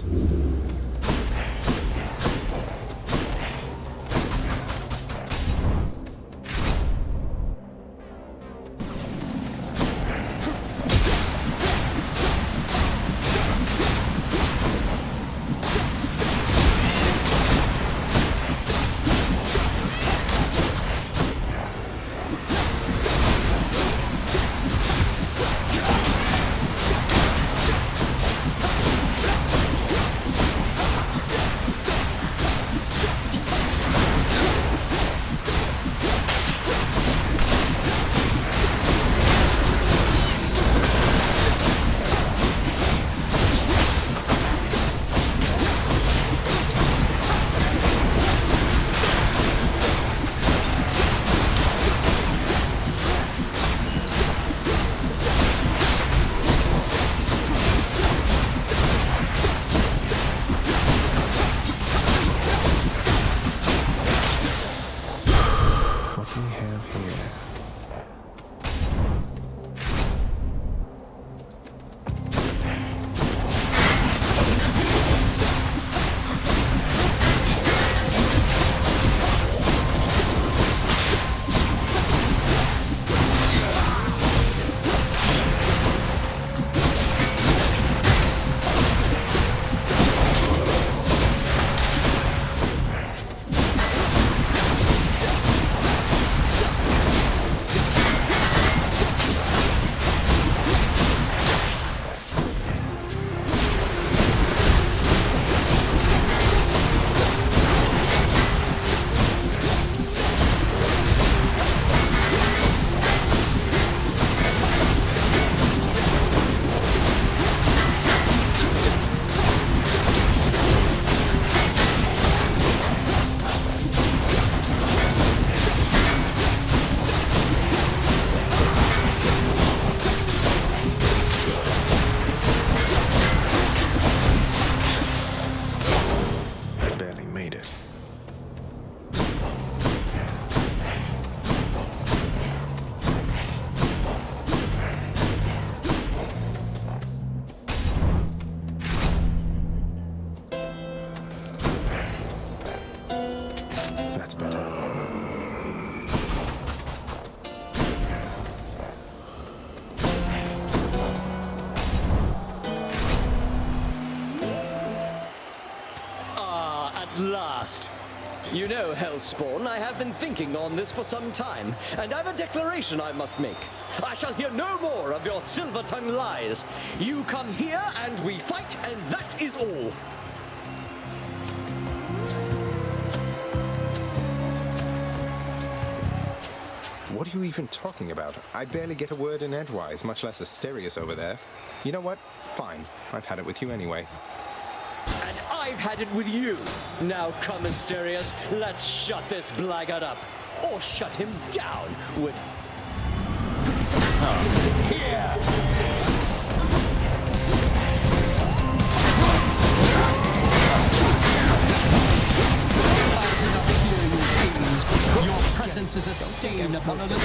What do we have here? Barely made it. That's better. At last. You know, Hellspawn, I have been thinking on this for some time, and I've a declaration I must make. I shall hear no more of your silver-tongued lies. You come here, and we fight, and that is all. What are you even talking about? I barely get a word in edgewise, much less Asterius over there. You know what? Fine. I've had it with you anyway. And I've had it with you. Now come, Asterius, let's shut this blackguard up. Or shut him down with... Here! Your presence is a stain upon the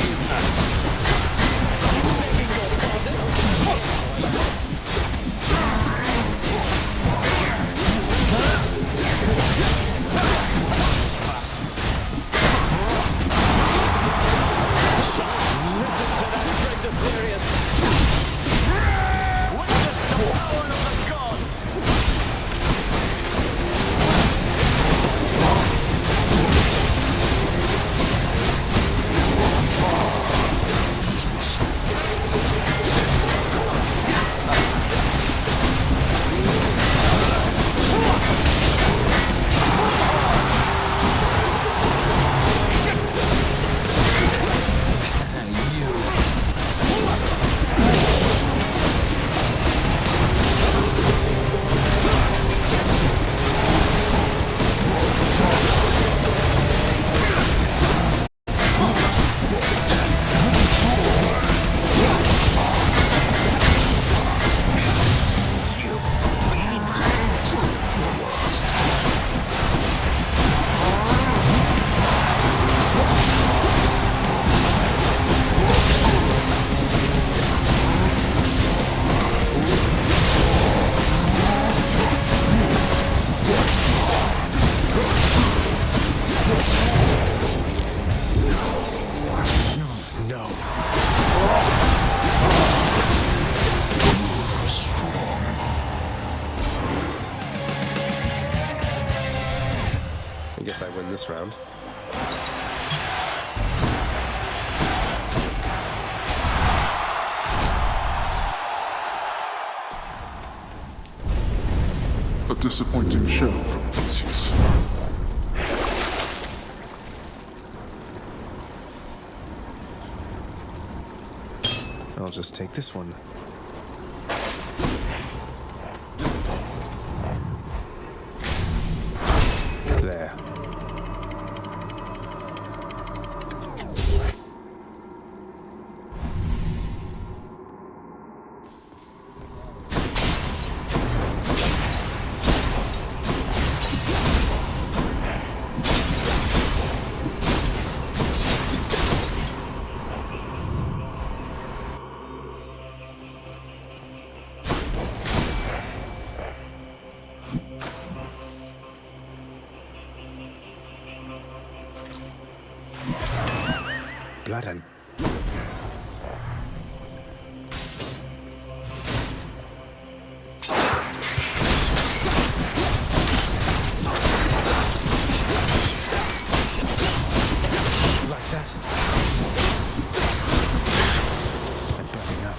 Guess I win this round. A disappointing show from Theseus. I'll just take this one. There. Blood and... Like that. I'm burning up.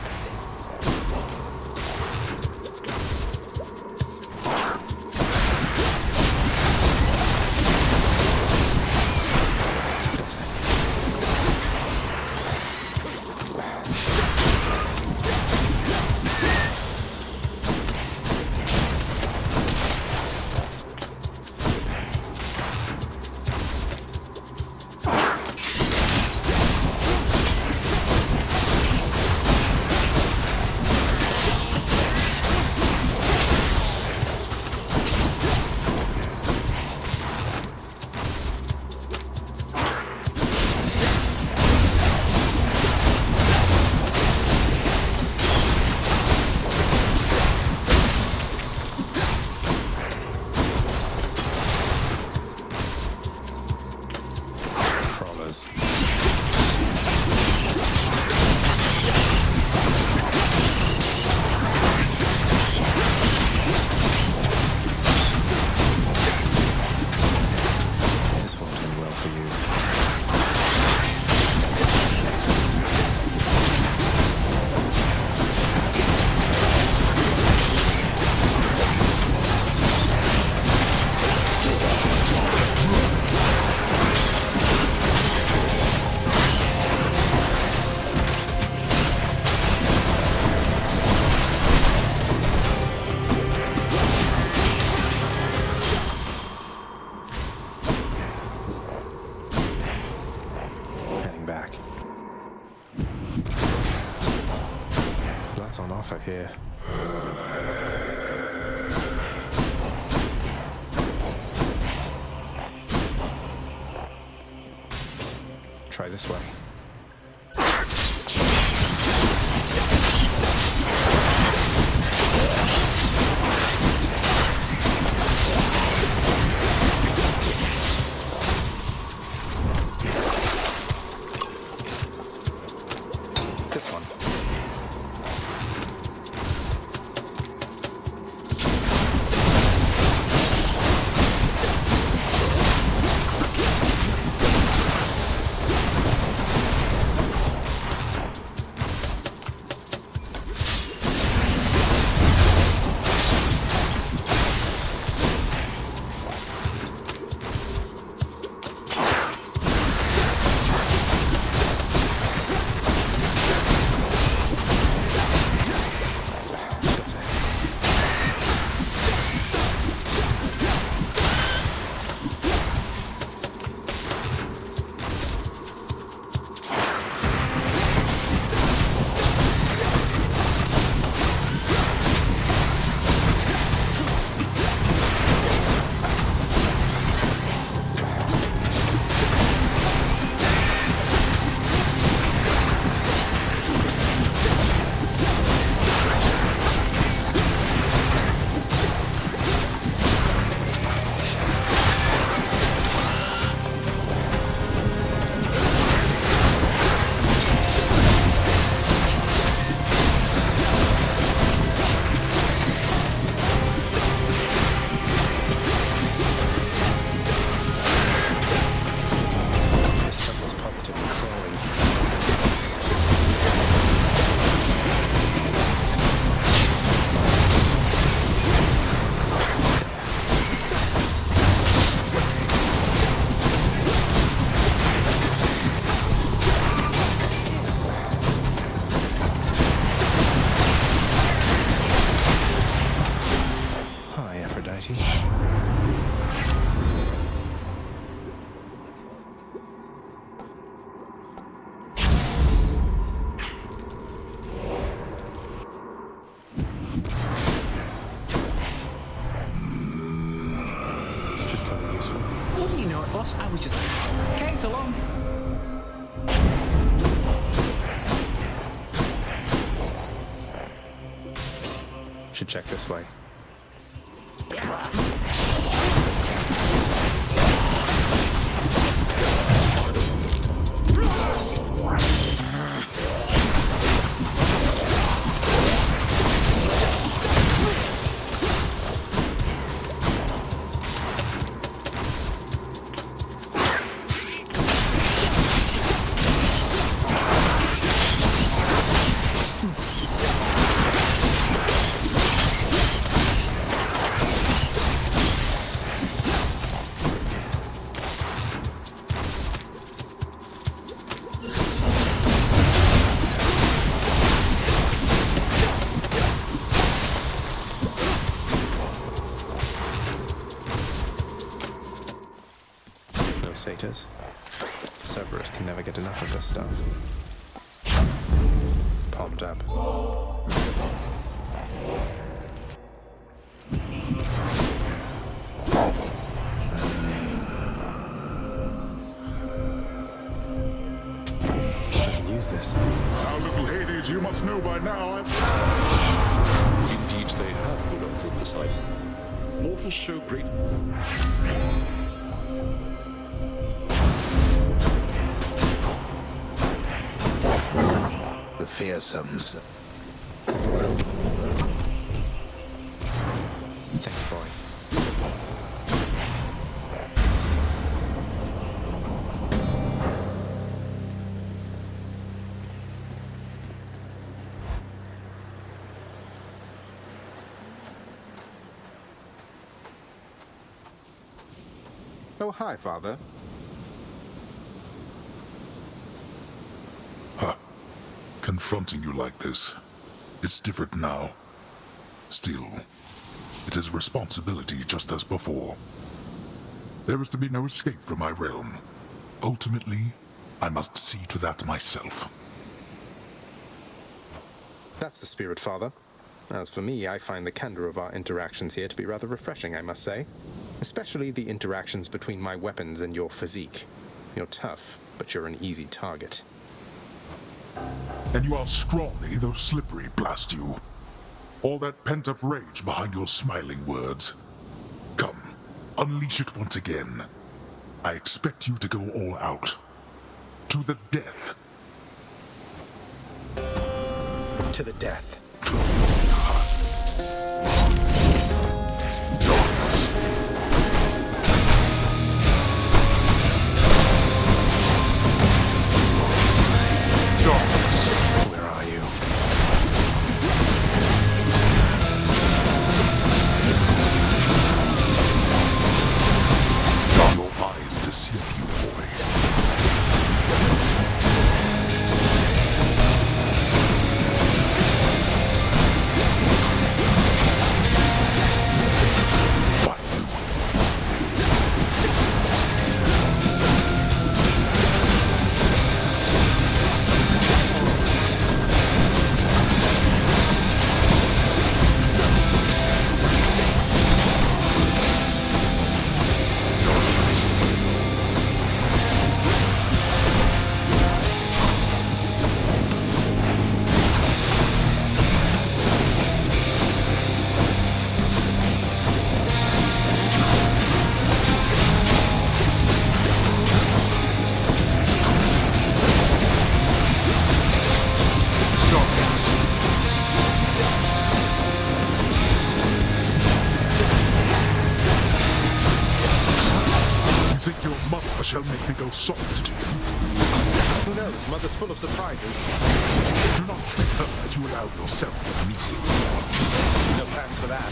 On offer here. Try this way. This one. All right, boss. I was just... Okay, so long. Should check this way. Satyrs. Cerberus can never get enough of this stuff. Palmed up. Should I use this? Now, little Hades, you must know by now Indeed, they have put up with the sight. Mortals show great... The fearsomes. Thanks, boy. Oh, hi, Father. confronting you like this. It's different now. Still, it is a responsibility just as before. There is to be no escape from my realm. Ultimately, I must see to that myself. That's the spirit, Father. As for me, I find the candor of our interactions here to be rather refreshing, I must say. Especially the interactions between my weapons and your physique. You're tough, but you're an easy target. And you are scrawny, though slippery, blast you. All that pent-up rage behind your smiling words. Come, unleash it once again. I expect you to go all out. To the death. To the death. Where are you? Your eyes deceive you, boy. Shall make me go soft to you. Who knows? Mother's full of surprises. Do not treat her as you allow yourself with me. No plans for that.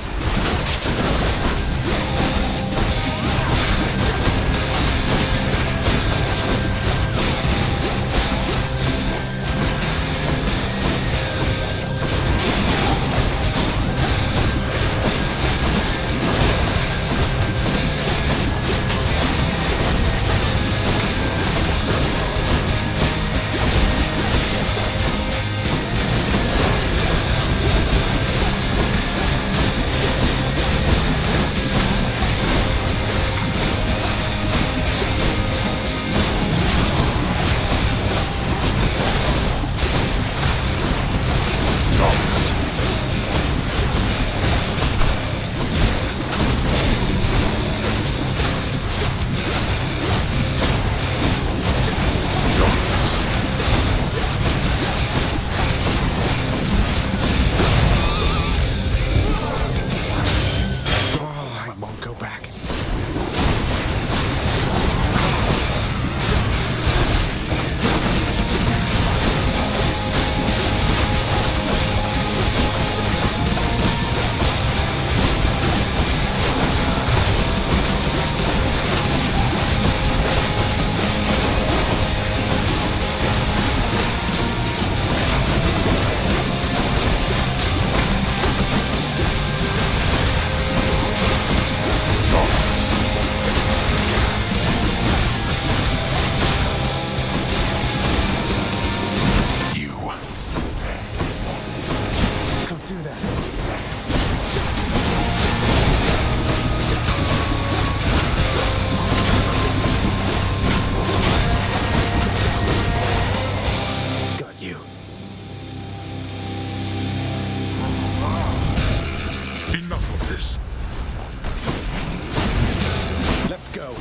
go.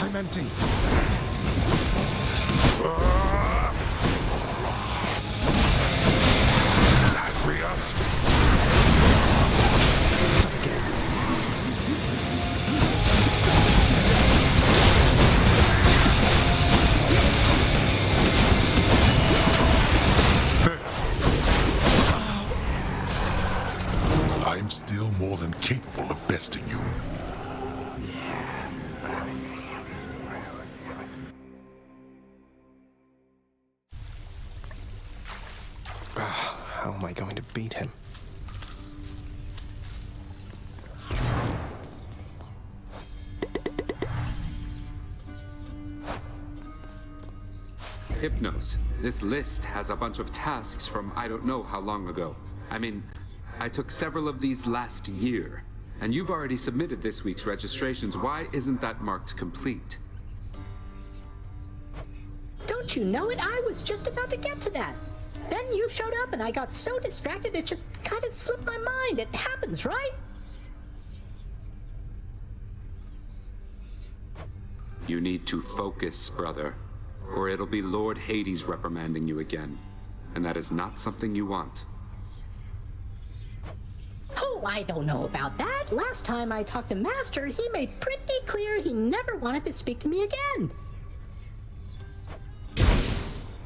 I'm empty. I'm still more than capable of besting you. How am I going to beat him? Hypnos, this list has a bunch of tasks from I don't know how long ago. I mean, I took several of these last year, and you've already submitted this week's registrations. Why isn't that marked complete? Don't you know it? I was just about to get to that. Then you showed up and I got so distracted it just kind of slipped my mind. It happens, right? You need to focus, brother, or it'll be Lord Hades reprimanding you again. And that is not something you want. Oh, I don't know about that. Last time I talked to Master, he made pretty clear he never wanted to speak to me again.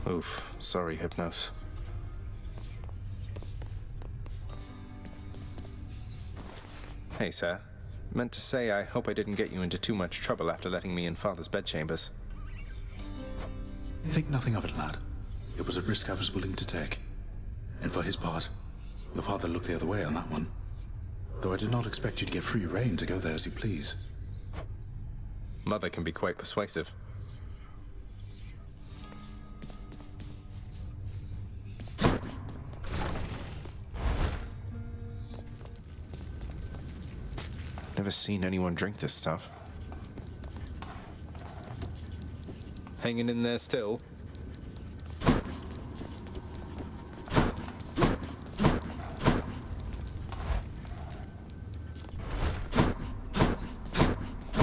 Oof. Sorry, Hypnos. Hey, sir. Meant to say I hope I didn't get you into too much trouble after letting me in Father's bedchambers. Think nothing of it, lad. It was a risk I was willing to take. And for his part, your father looked the other way on that one. Though I did not expect you to get free rein to go there as you please. Mother can be quite persuasive. Never seen anyone drink this stuff. Hanging in there still?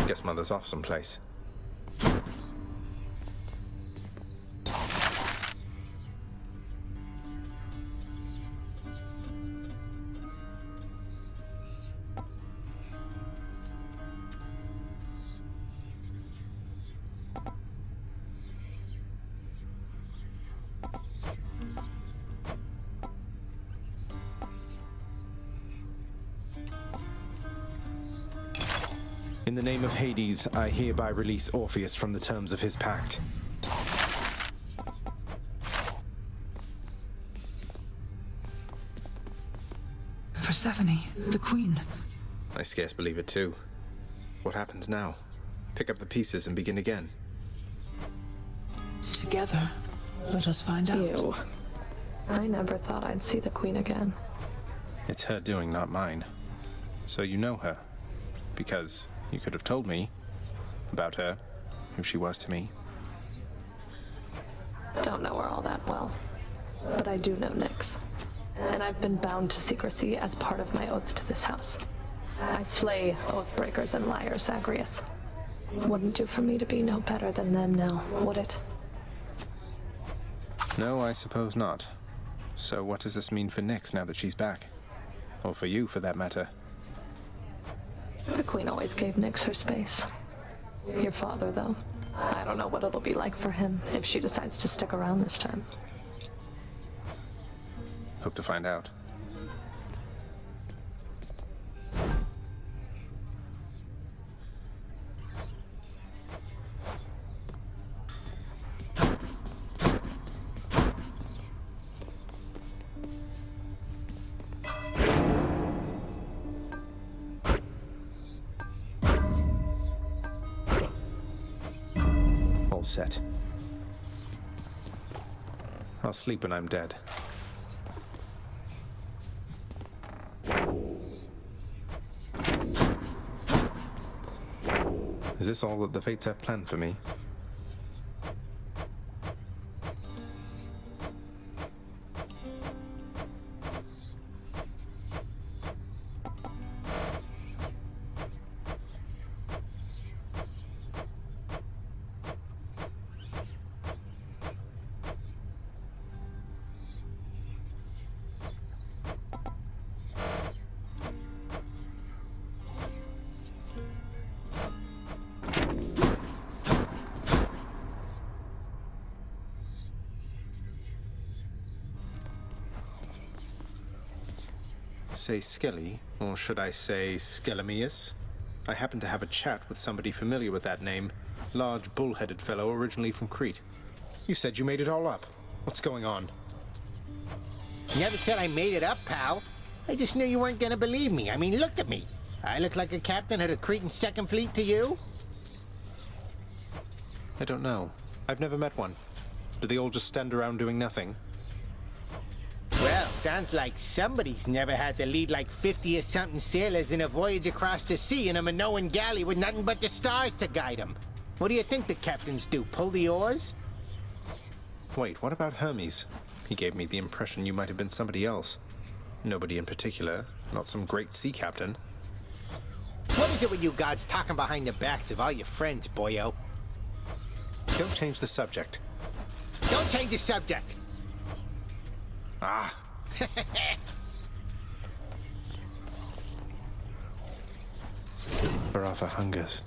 Guess Mother's off someplace. In the name of Hades, I hereby release Orpheus from the terms of his pact. Persephone, the queen. I scarce believe it too. What happens now? Pick up the pieces and begin again. Together, let us find out. Ew. I never thought I'd see the queen again. It's her doing, not mine. So you know her. Because you could have told me about her, who she was to me. Don't know her all that well, but I do know Nyx. And I've been bound to secrecy as part of my oath to this house. I flay oath-breakers and liars, Zagreus. Wouldn't do for me to be no better than them now, would it? No, I suppose not. So what does this mean for Nyx now that she's back? Or for you, for that matter? The queen always gave Nyx her space. Your father, though, I don't know what it'll be like for him if she decides to stick around this time. Hope to find out. All set. I'll sleep when I'm dead. Is this all that the Fates have planned for me? Say Skelly, or should I say Skelemius? I happen to have a chat with somebody familiar with that name. Large, bull-headed fellow originally from Crete. You said you made it all up. What's going on? Never said I made it up, pal. I just knew you weren't gonna believe me. I mean, look at me. I look like a captain of the Cretan Second Fleet to you? I don't know. I've never met one. Do they all just stand around doing nothing? Well, sounds like somebody's never had to lead like 50 or something sailors in a voyage across the sea in a Minoan galley with nothing but the stars to guide them. What do you think the captains do, pull the oars? Wait, what about Hermes? He gave me the impression you might have been somebody else. Nobody in particular, not some great sea captain. What is it with you gods talking behind the backs of all your friends, boyo? Don't change the subject. Don't change the subject! Ah. Baratha hungers.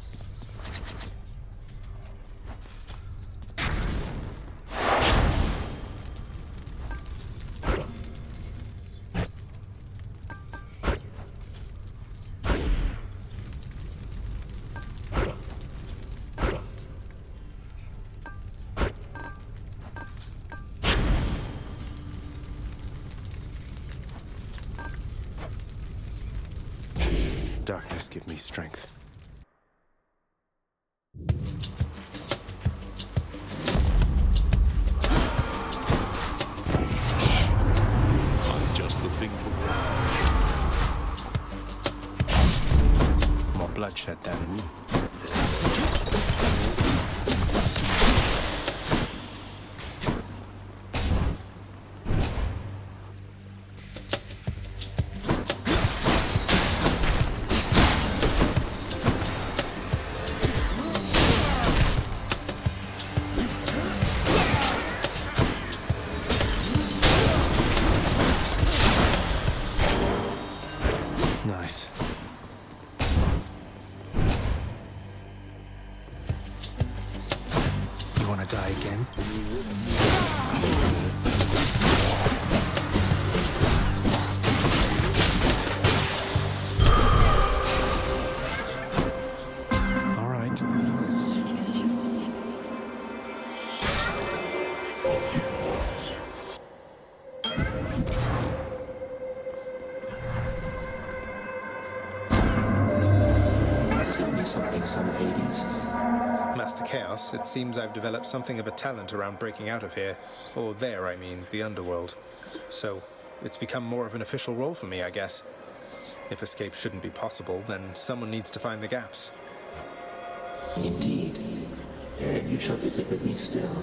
Darkness, give me strength. I'm just the thing for More bloodshed then. Nice. You want to die again? All right. Tell me something, son of Hades. Master Chaos, it seems I've developed something of a talent around breaking out of here. Or there, I mean, the underworld. So, it's become more of an official role for me, I guess. If escape shouldn't be possible, then someone needs to find the gaps. Indeed. And you shall visit with me still,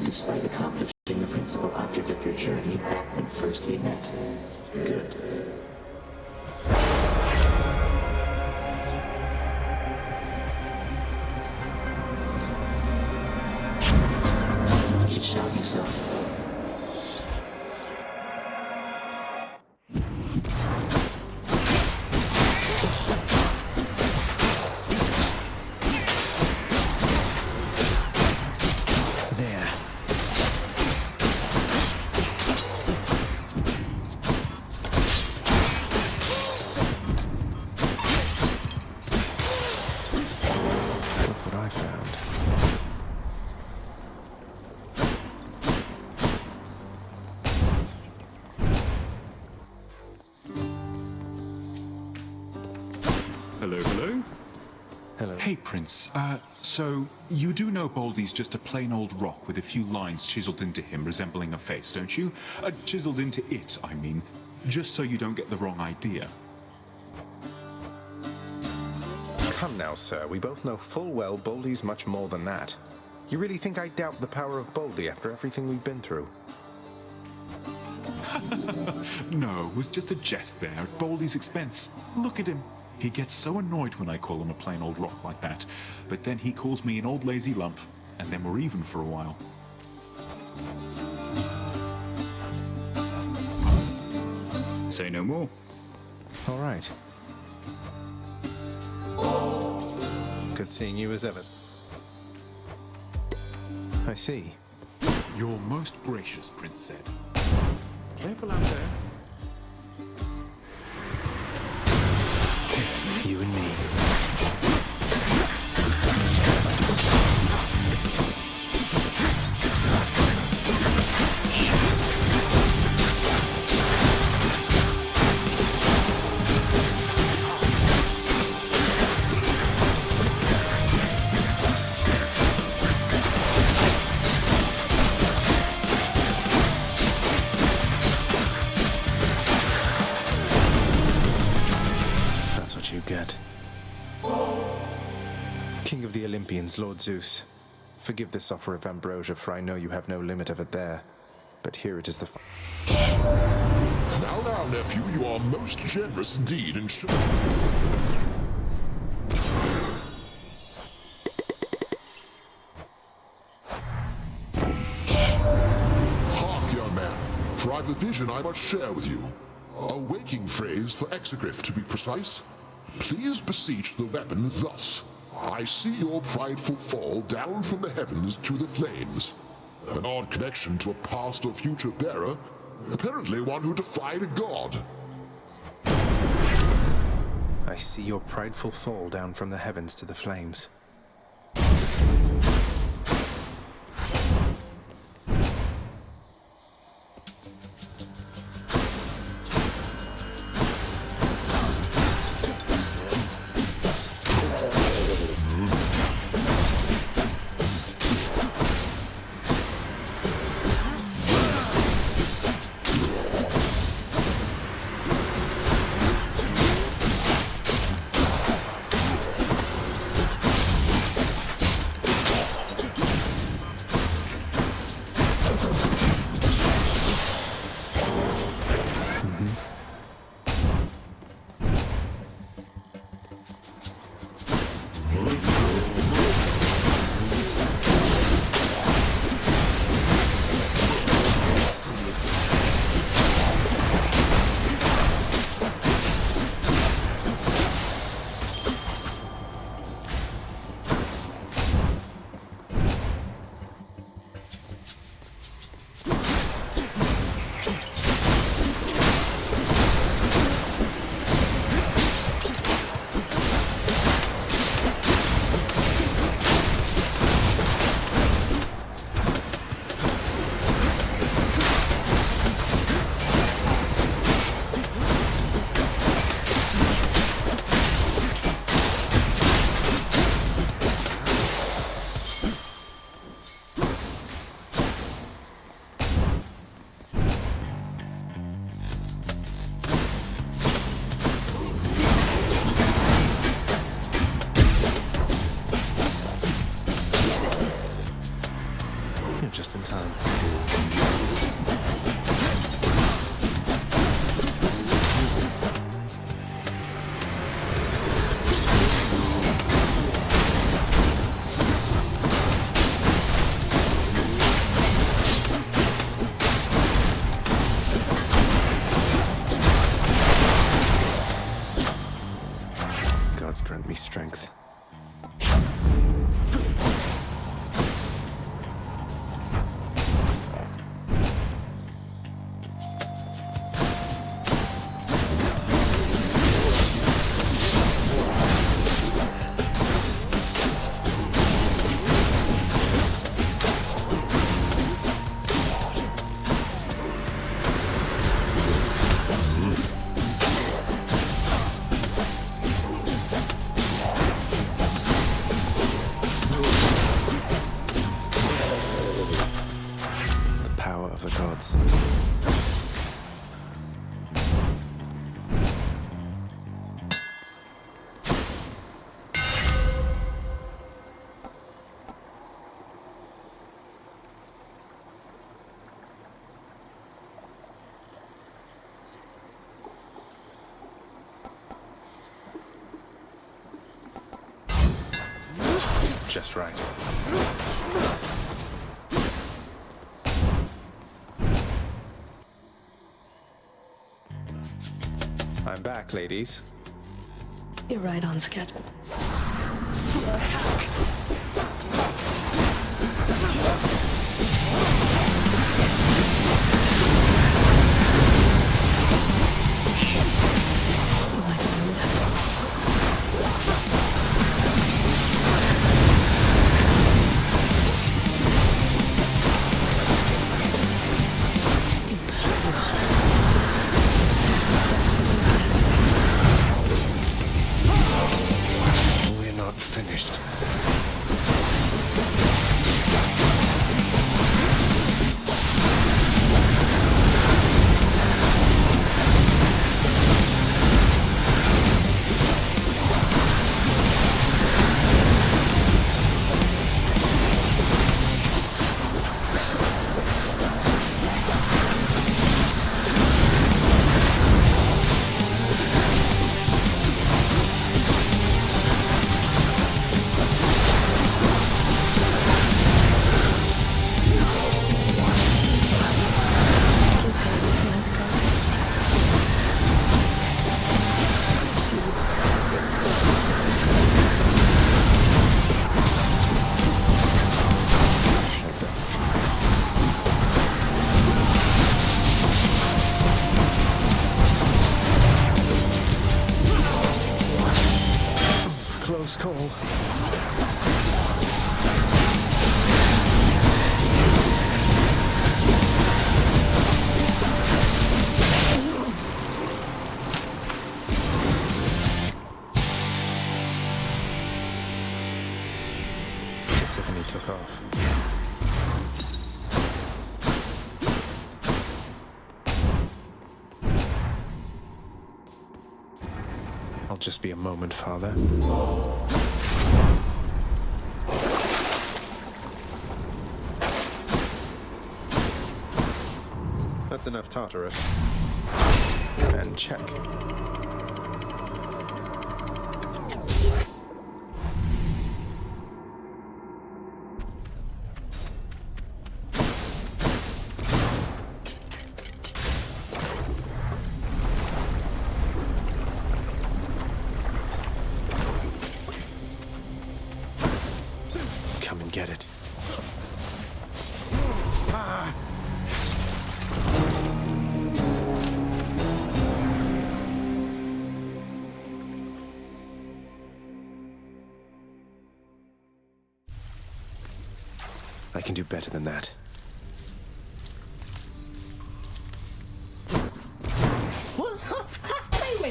despite accomplishing the principal object of your journey back when first we met. Good. It shall be so. There. Look what I found. Hello, hello. Hello. Hey, Prince. So you do know Baldy's just a plain old rock with a few lines chiseled into him resembling a face, don't you? Chiseled into it, I mean. Just so you don't get the wrong idea. Come now, sir. We both know full well Boldy's much more than that. You really think I doubt the power of Boldy after everything we've been through? No, it was just a jest there at Boldy's expense. Look at him. He gets so annoyed when I call him a plain old rock like that, but then he calls me an old lazy lump, and then we're even for a while. Say no more. All right. Good seeing you as ever. I see. You're most gracious, Prince Zed. Careful out there. You and me. You get. King of the Olympians, Lord Zeus, forgive this offer of ambrosia, for I know you have no limit of it there. But here it is the Now, nephew, you are most generous indeed in showing. Hark, young man, for I've a vision I must share with you. A waking phrase for exegriff, to be precise. Please beseech the weapon thus. I see your prideful fall down from the heavens to the flames. An odd connection to a past or future bearer, apparently one who defied a god. I see your prideful fall down from the heavens to the flames. Just in time. Gods grant me strength. just right. I'm back, ladies. You're right on schedule. Attack! We're not finished. Close call. Persephone took off. I'll just be a moment, Father. That's enough Tartarus. And check. Come and get it. I can do better than that.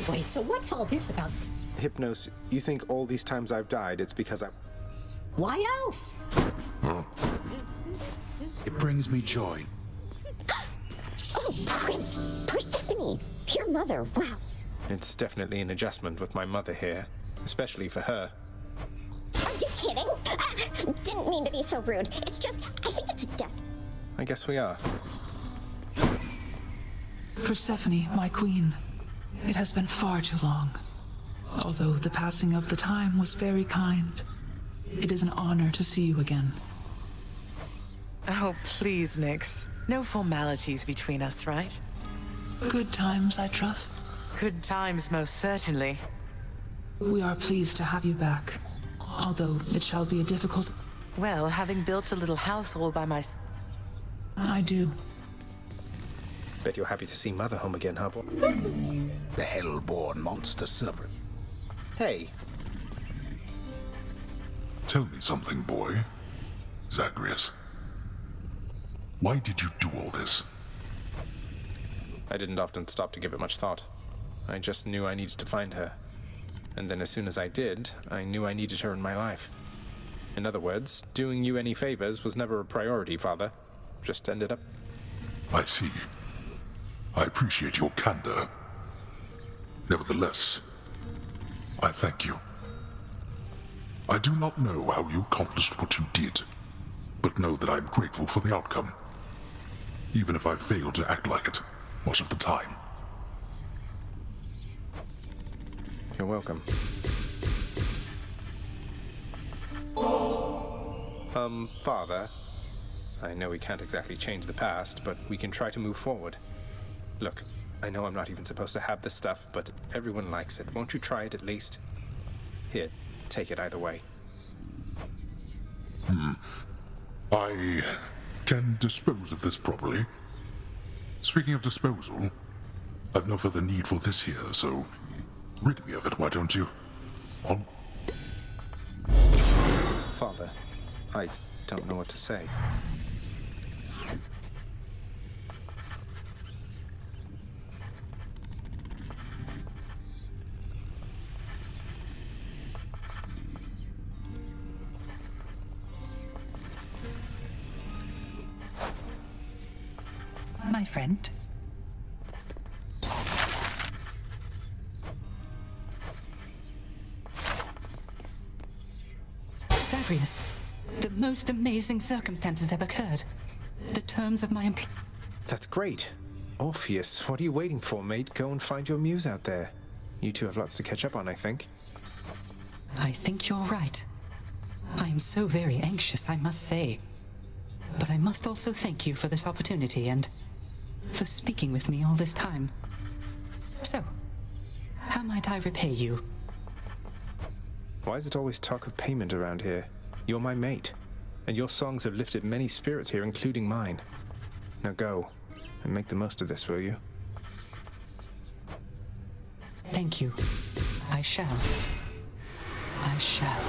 Wait, so what's all this about? Hypnos, you think all these times I've died, it's because I... Why else? It brings me joy. Oh, Prince! Persephone! Your mother, wow. It's definitely an adjustment with my mother here, especially for her. Are you kidding? Didn't mean to be so rude. It's just, I think it's death. I guess we are. Persephone, my queen. It has been far too long. Although the passing of the time was very kind, it is an honor to see you again. Oh, please, Nyx. No formalities between us, right? Good times, I trust. Good times, most certainly. We are pleased to have you back, although it shall be a difficult... Well, having built a little house all by myself... I do. Bet you're happy to see Mother home again, huh, boy? The hell-born monster serpent. Hey. Tell me something, boy. Zagreus. Why did you do all this? I didn't often stop to give it much thought. I just knew I needed to find her. And then as soon as I did, I knew I needed her in my life. In other words, doing you any favors was never a priority, Father. Just ended up... I see. I appreciate your candor. Nevertheless, I thank you. I do not know how you accomplished what you did, but know that I am grateful for the outcome, even if I fail to act like it much of the time. You're welcome. Father, I know we can't exactly change the past, but we can try to move forward. Look, I know I'm not even supposed to have this stuff, but everyone likes it. Won't you try it at least? Here, take it either way. I can dispose of this properly. Speaking of disposal, I've no further need for this here, so rid me of it, why don't you? On. Father, I don't know what to say. My friend. Zagreus, the most amazing circumstances have occurred. The terms of my That's great. Orpheus, what are you waiting for, mate? Go and find your muse out there. You two have lots to catch up on, I think. I think you're right. I am so very anxious, I must say. But I must also thank you for this opportunity and for speaking with me all this time. So, how might I repay you? Why is it always talk of payment around here? You're my mate, and your songs have lifted many spirits here, including mine. Now go, and make the most of this, will you? Thank you. I shall. I shall.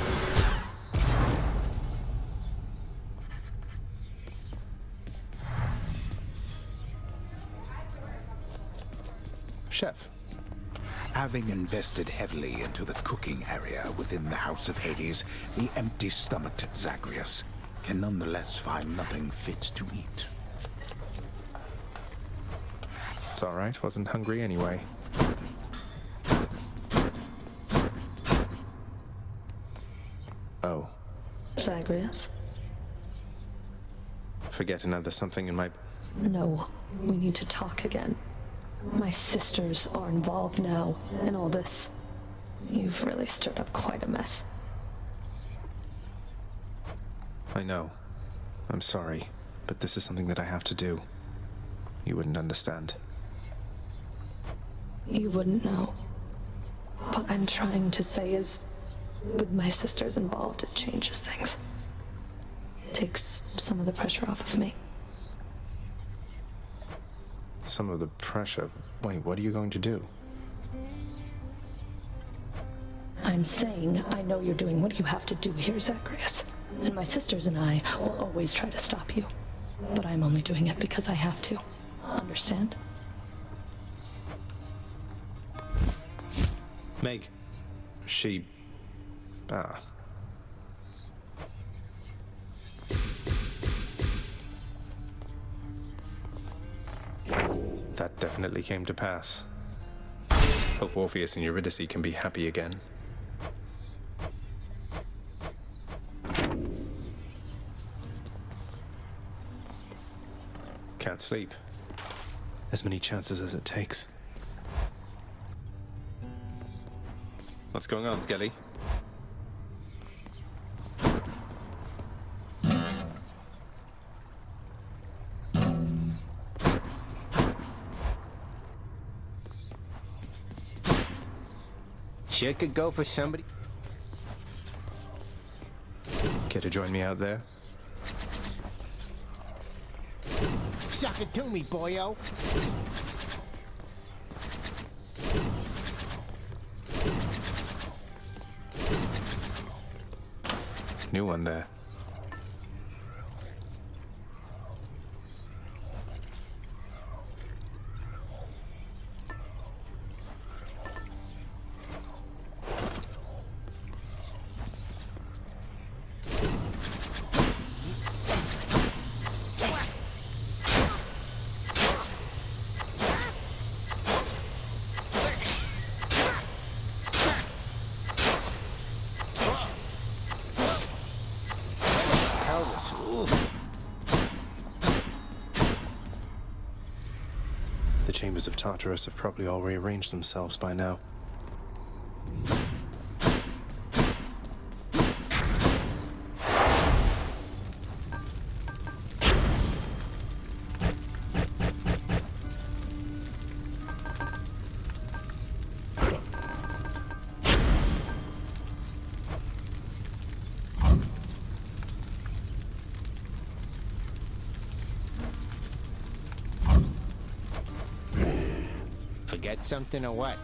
Chef. Having invested heavily into the cooking area within the House of Hades, the empty-stomached Zagreus can nonetheless find nothing fit to eat. It's all right. Wasn't hungry anyway. Oh. Zagreus? Forget another something in my... No, we need to talk again. My sisters are involved now in all this. You've really stirred up quite a mess. I know. I'm sorry, but this is something that I have to do. You wouldn't understand. You wouldn't know. What I'm trying to say is, with my sisters involved, it changes things. Takes some of the pressure off of me. Some of the pressure... Wait, what are you going to do? I'm saying I know you're doing what you have to do here, Zagreus. And my sisters and I will always try to stop you. But I'm only doing it because I have to. Understand? Meg. She... That definitely came to pass. Hope Orpheus and Eurydice can be happy again. Can't sleep. As many chances as it takes. What's going on, Skelly? Sure could go for somebody. Care to join me out there? Suck it to me, boyo. New one there. The chambers of Tartarus have probably all rearranged themselves by now. Forget something or what?